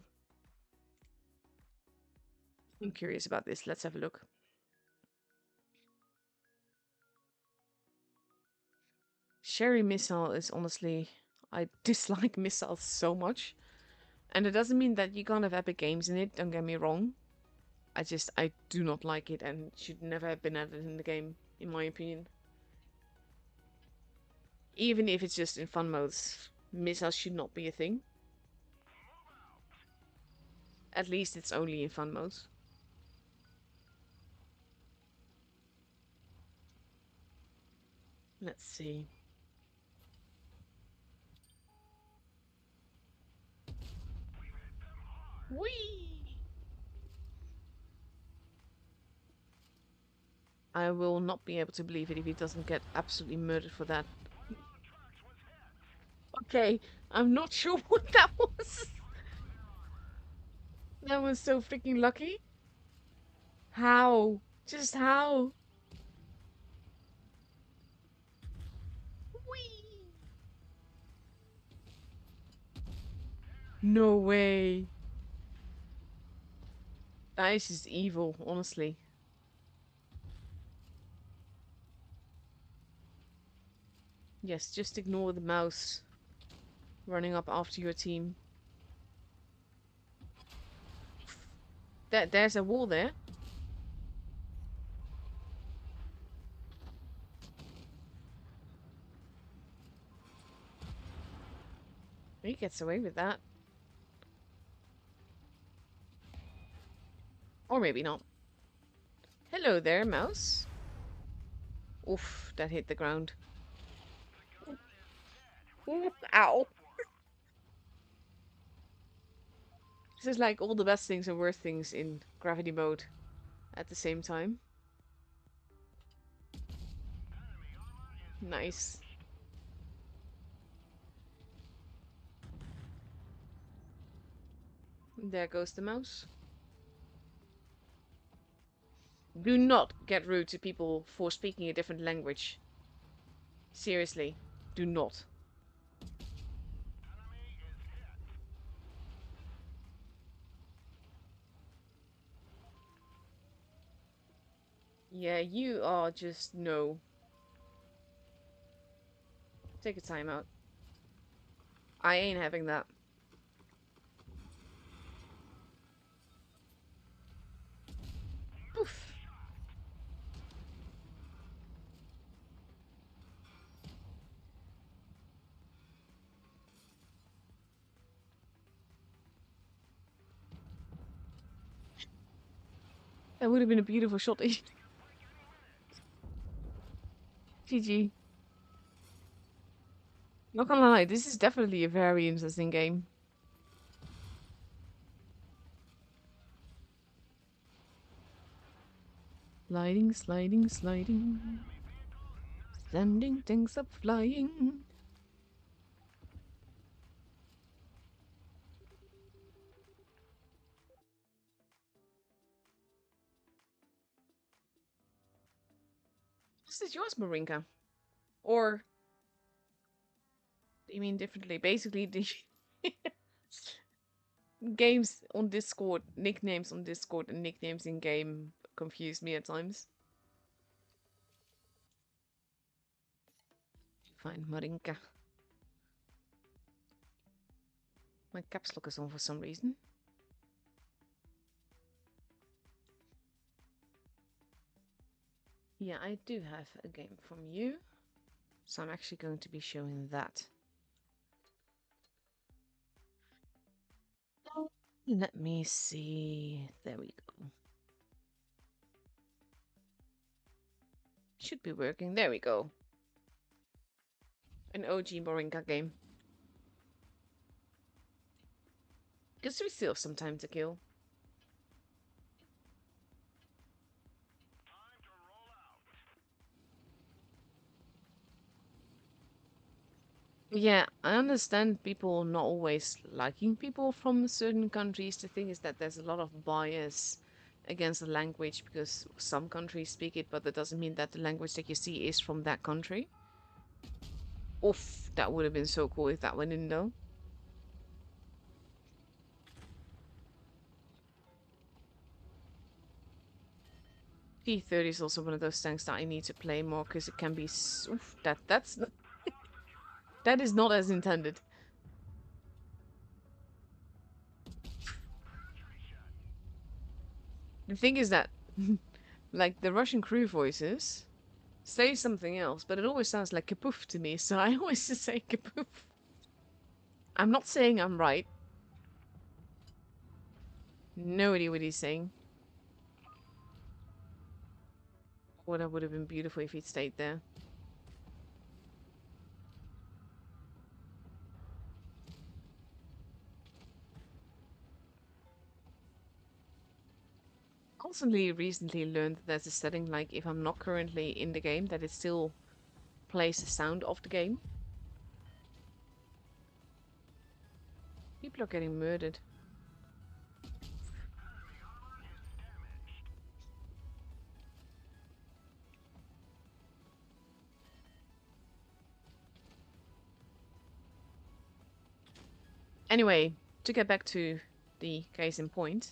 I'm curious about this. Let's have a look. Sherry Missile is honestly... I dislike missiles so much. And it doesn't mean that you can't have epic games in it, don't get me wrong. I do not like it and should never have been added in the game, in my opinion. Even if it's just in fun modes, missiles should not be a thing. At least it's only in fun modes. Let's see. Whee! I will not be able to believe it if he doesn't get absolutely murdered for that. Okay, I'm not sure what that was. That was so freaking lucky. How? Just how? Whee! No way. That is just evil, honestly. Yes, just ignore the mouse running up after your team. There's a wall there. He gets away with that. Or maybe not. Hello there, mouse. Oof, that hit the ground. Ow. This is like all the best things and worst things in gravity mode at the same time. Nice. There goes the mouse. Do not get rude to people for speaking a different language. Seriously, do not. Yeah, you are just no. Take a time out. I ain't having that. Poof. That would have been a beautiful shot. GG. Not gonna lie, this is definitely a very interesting game. Sliding, sliding, sliding. Sending things up flying. This is yours, Marinka. Or, you mean differently? Basically, the games on Discord, nicknames on Discord and nicknames in game confuse me at times. Fine, Marinka. My caps lock is on for some reason. Yeah, I do have a game from you. So I'm actually going to be showing that. Let me see. There we go. Should be working. There we go. An OG Moringa game. Because we still have some time to kill. Yeah, I understand people not always liking people from certain countries. The thing is that there's a lot of bias against the language because some countries speak it, but that doesn't mean that the language that you see is from that country. Oof, that would have been so cool if that went in though. P30 is also one of those tanks that I need to play more because it can be oof, that is not as intended. The thing is that like the Russian crew voices say something else, but it always sounds like kapoof to me, so I always just say kapoof. I'm not saying I'm right. No idea what he's saying. Oh, that would have been beautiful if he'd stayed there. Constantly recently learned that there's a setting like if I'm not currently in the game that it still plays the sound of the game. People are getting murdered. Anyway, to get back to the case in point,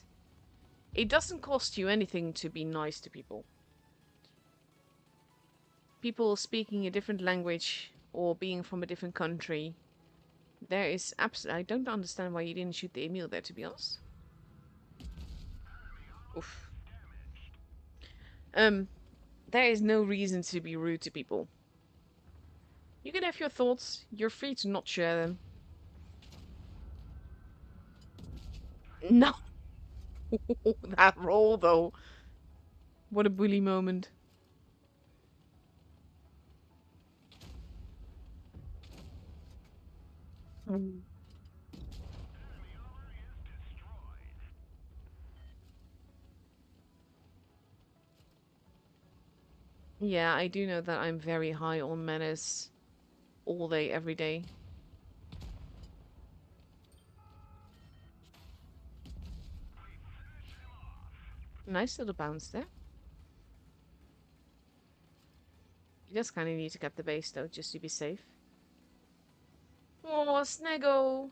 it doesn't cost you anything to be nice to people. People speaking a different language or being from a different country, there is absolutely... I don't understand why you didn't shoot the Emil there, to be honest. Oof. There is no reason to be rude to people. You can have your thoughts, you're free to not share them. No! That roll, though. What a bully moment. Yeah, I do know that I'm very high on manners all day, every day. Nice little bounce there. You just kind of need to get the base though, just to be safe. Oh, Snaggo!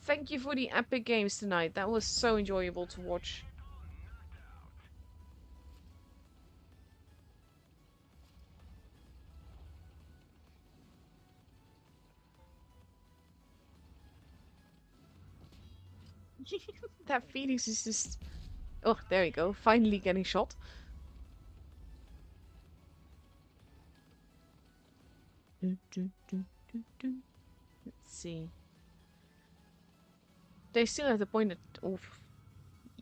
Thank you for the epic games tonight. That was so enjoyable to watch. That Phoenix is just... Oh, there you go. Finally getting shot. Let's see. They still have the point at... Oh,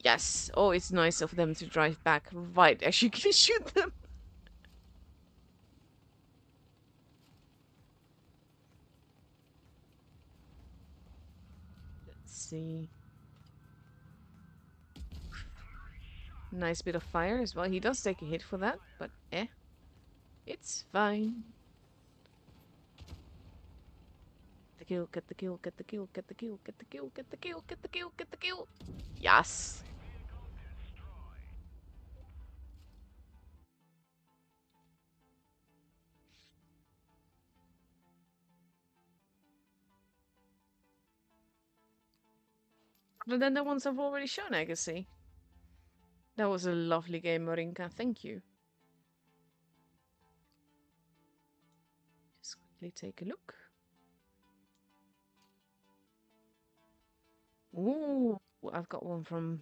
yes. Oh, it's nice of them to drive back right as you can shoot them. Let's see. Nice bit of fire as well. He does take a hit for that, but it's fine. The kill, get the kill, get the kill, get the kill, get the kill, get the kill, get the kill, get the kill. Yes. Other than the ones I've already shown, I can see. That was a lovely game, Marinka. Thank you. Just quickly take a look. Ooh, I've got one from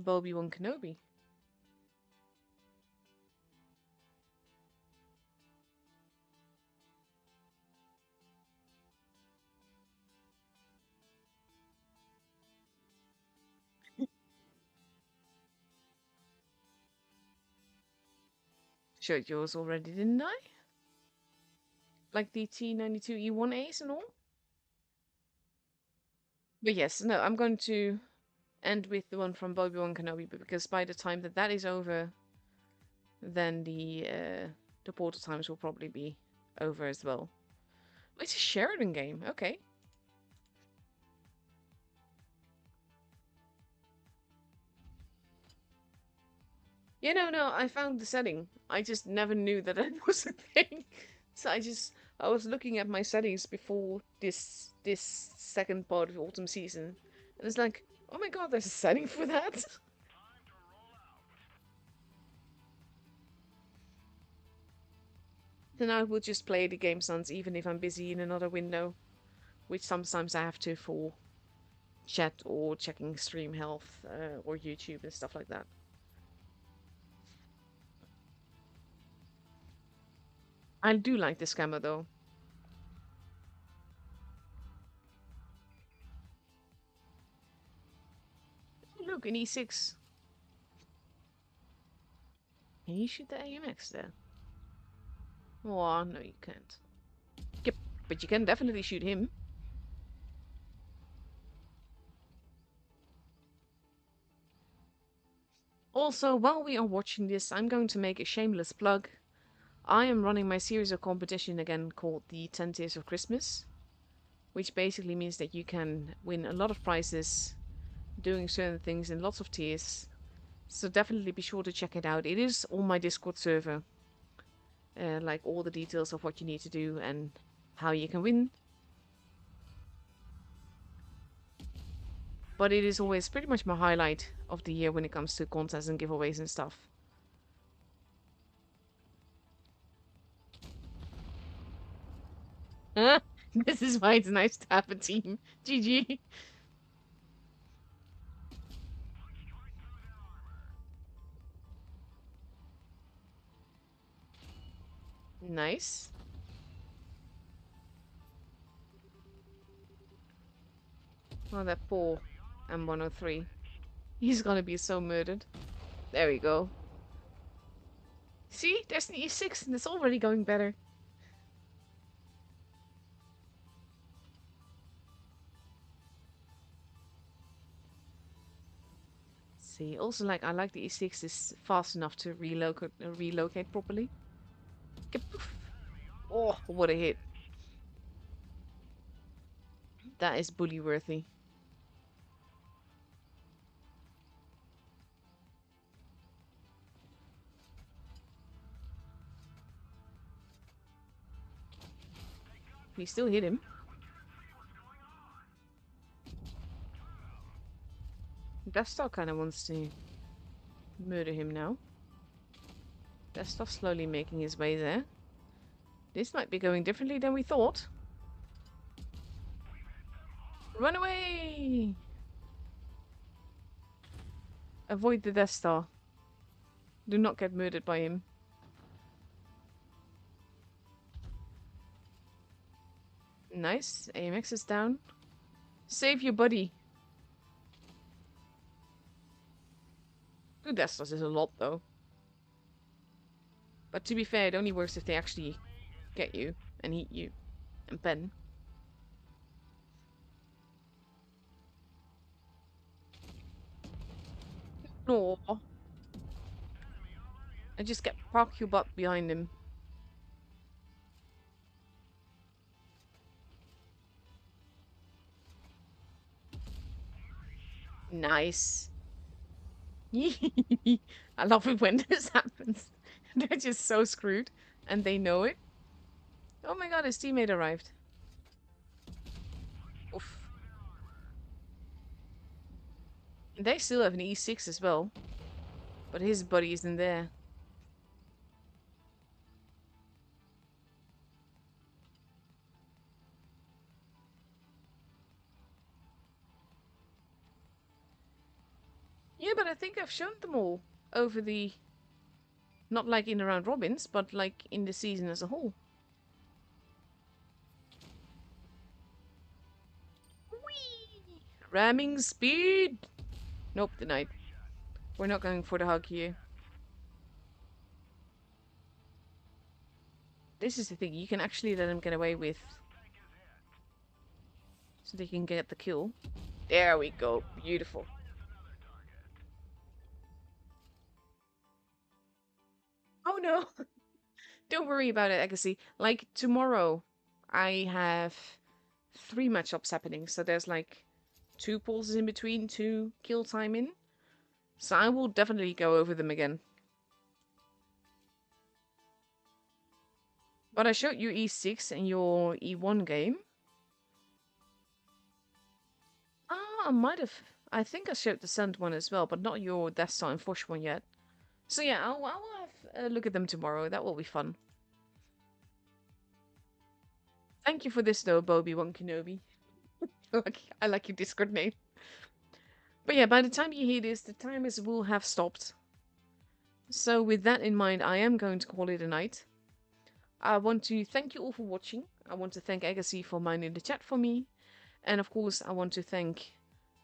Obi-Wan Kenobi. Showed yours already, didn't I? Like the T92E1 Ace and all? But yes, no, I'm going to end with the one from Obi-Wan Kenobi, because by the time that that is over, then the portal times will probably be over as well. It's a Sheridan game, okay. Yeah, no, I found the setting. I just never knew that it was a thing. So I was looking at my settings before this second part of autumn season, and it's like, oh my god, there's a setting for that. Then I will just play the game sans, even if I'm busy in another window, which sometimes I have to for chat or checking stream health or YouTube and stuff like that. I do like the scammer though. Look, an E6. Can you shoot the AMX there? Oh, no, you can't. Yep, but you can definitely shoot him. Also, while we are watching this, I'm going to make a shameless plug. I am running my series of competition again called the 10 Tiers of Christmas, which basically means that you can win a lot of prizes doing certain things in lots of tiers. So definitely be sure to check it out. It is on my Discord server. Like all the details of what you need to do and how you can win. But it is always pretty much my highlight of the year when it comes to contests and giveaways and stuff. This is why it's nice to have a team. GG. Nice. Oh, that poor M103. He's gonna be so murdered. There we go. See? There's an E6 and it's already going better. See, also like I like the E6 is fast enough to relocate properly. Kapoof. Oh, what a hit. That is bully worthy. We still hit him. Desktop kind of wants to murder him now. Desktop slowly making his way there. This might be going differently than we thought. Run away! Avoid the Death Star. Do not get murdered by him. Nice. AMX is down. Save your buddy. 2 Death Stars is a lot, though. But to be fair, it only works if they actually get you and hit you and pen. No. I just get park your butt behind him. Nice. I love it when this happens. They're just so screwed. And they know it. Oh my god, his teammate arrived. Oof. They still have an E6 as well. But his buddy isn't there. Yeah, but I think I've shown them all over the... Not like in the round robins, but like in the season as a whole. Whee! Ramming speed! Nope, denied. We're not going for the hug here. This is the thing, you can actually let them get away with... So they can get the kill. There we go, beautiful. Oh no! Don't worry about it, Agassi. Like, tomorrow, I have 3 matchups happening. So there's like 2 pulses in between, 2 kill time in. So I will definitely go over them again. But I showed you E6 in your E1 game. Ah, I might have... I think I showed the Sand one as well, but not your Death Star and Fosh one yet. So yeah, I'll have a look at them tomorrow. That will be fun. Thank you for this though, Obi-Wan Kenobi. I like your Discord name. But yeah, by the time you hear this, the timers will have stopped. So with that in mind, I am going to call it a night. I want to thank you all for watching. I want to thank Agassi for minding the chat for me. And of course, I want to thank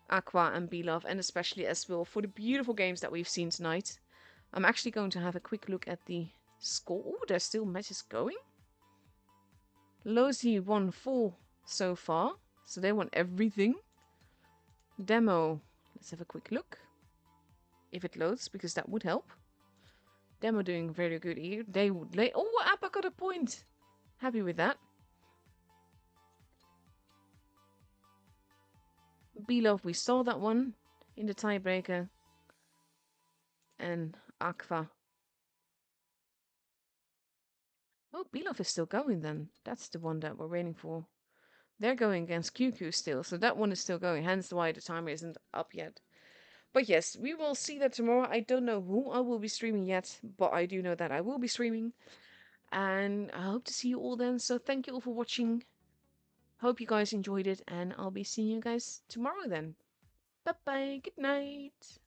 Aqua and Belove, and especially as well for the beautiful games that we've seen tonight. I'm actually going to have a quick look at the score. Oh, there's still matches going. Lozi won 4 so far, so they won everything. Demo, let's have a quick look. If it loads, because that would help. Demo doing very good here. They would lay. Oh, Appa got a point. Happy with that. Belove, we saw that one in the tiebreaker. And Aqua. Oh, Belove is still going then. That's the one that we're waiting for. They're going against QQ still, so that one is still going. Hence why the timer isn't up yet. But yes, we will see that tomorrow. I don't know who I will be streaming yet, but I do know that I will be streaming. And I hope to see you all then. So thank you all for watching. Hope you guys enjoyed it, and I'll be seeing you guys tomorrow then. Bye bye. Good night.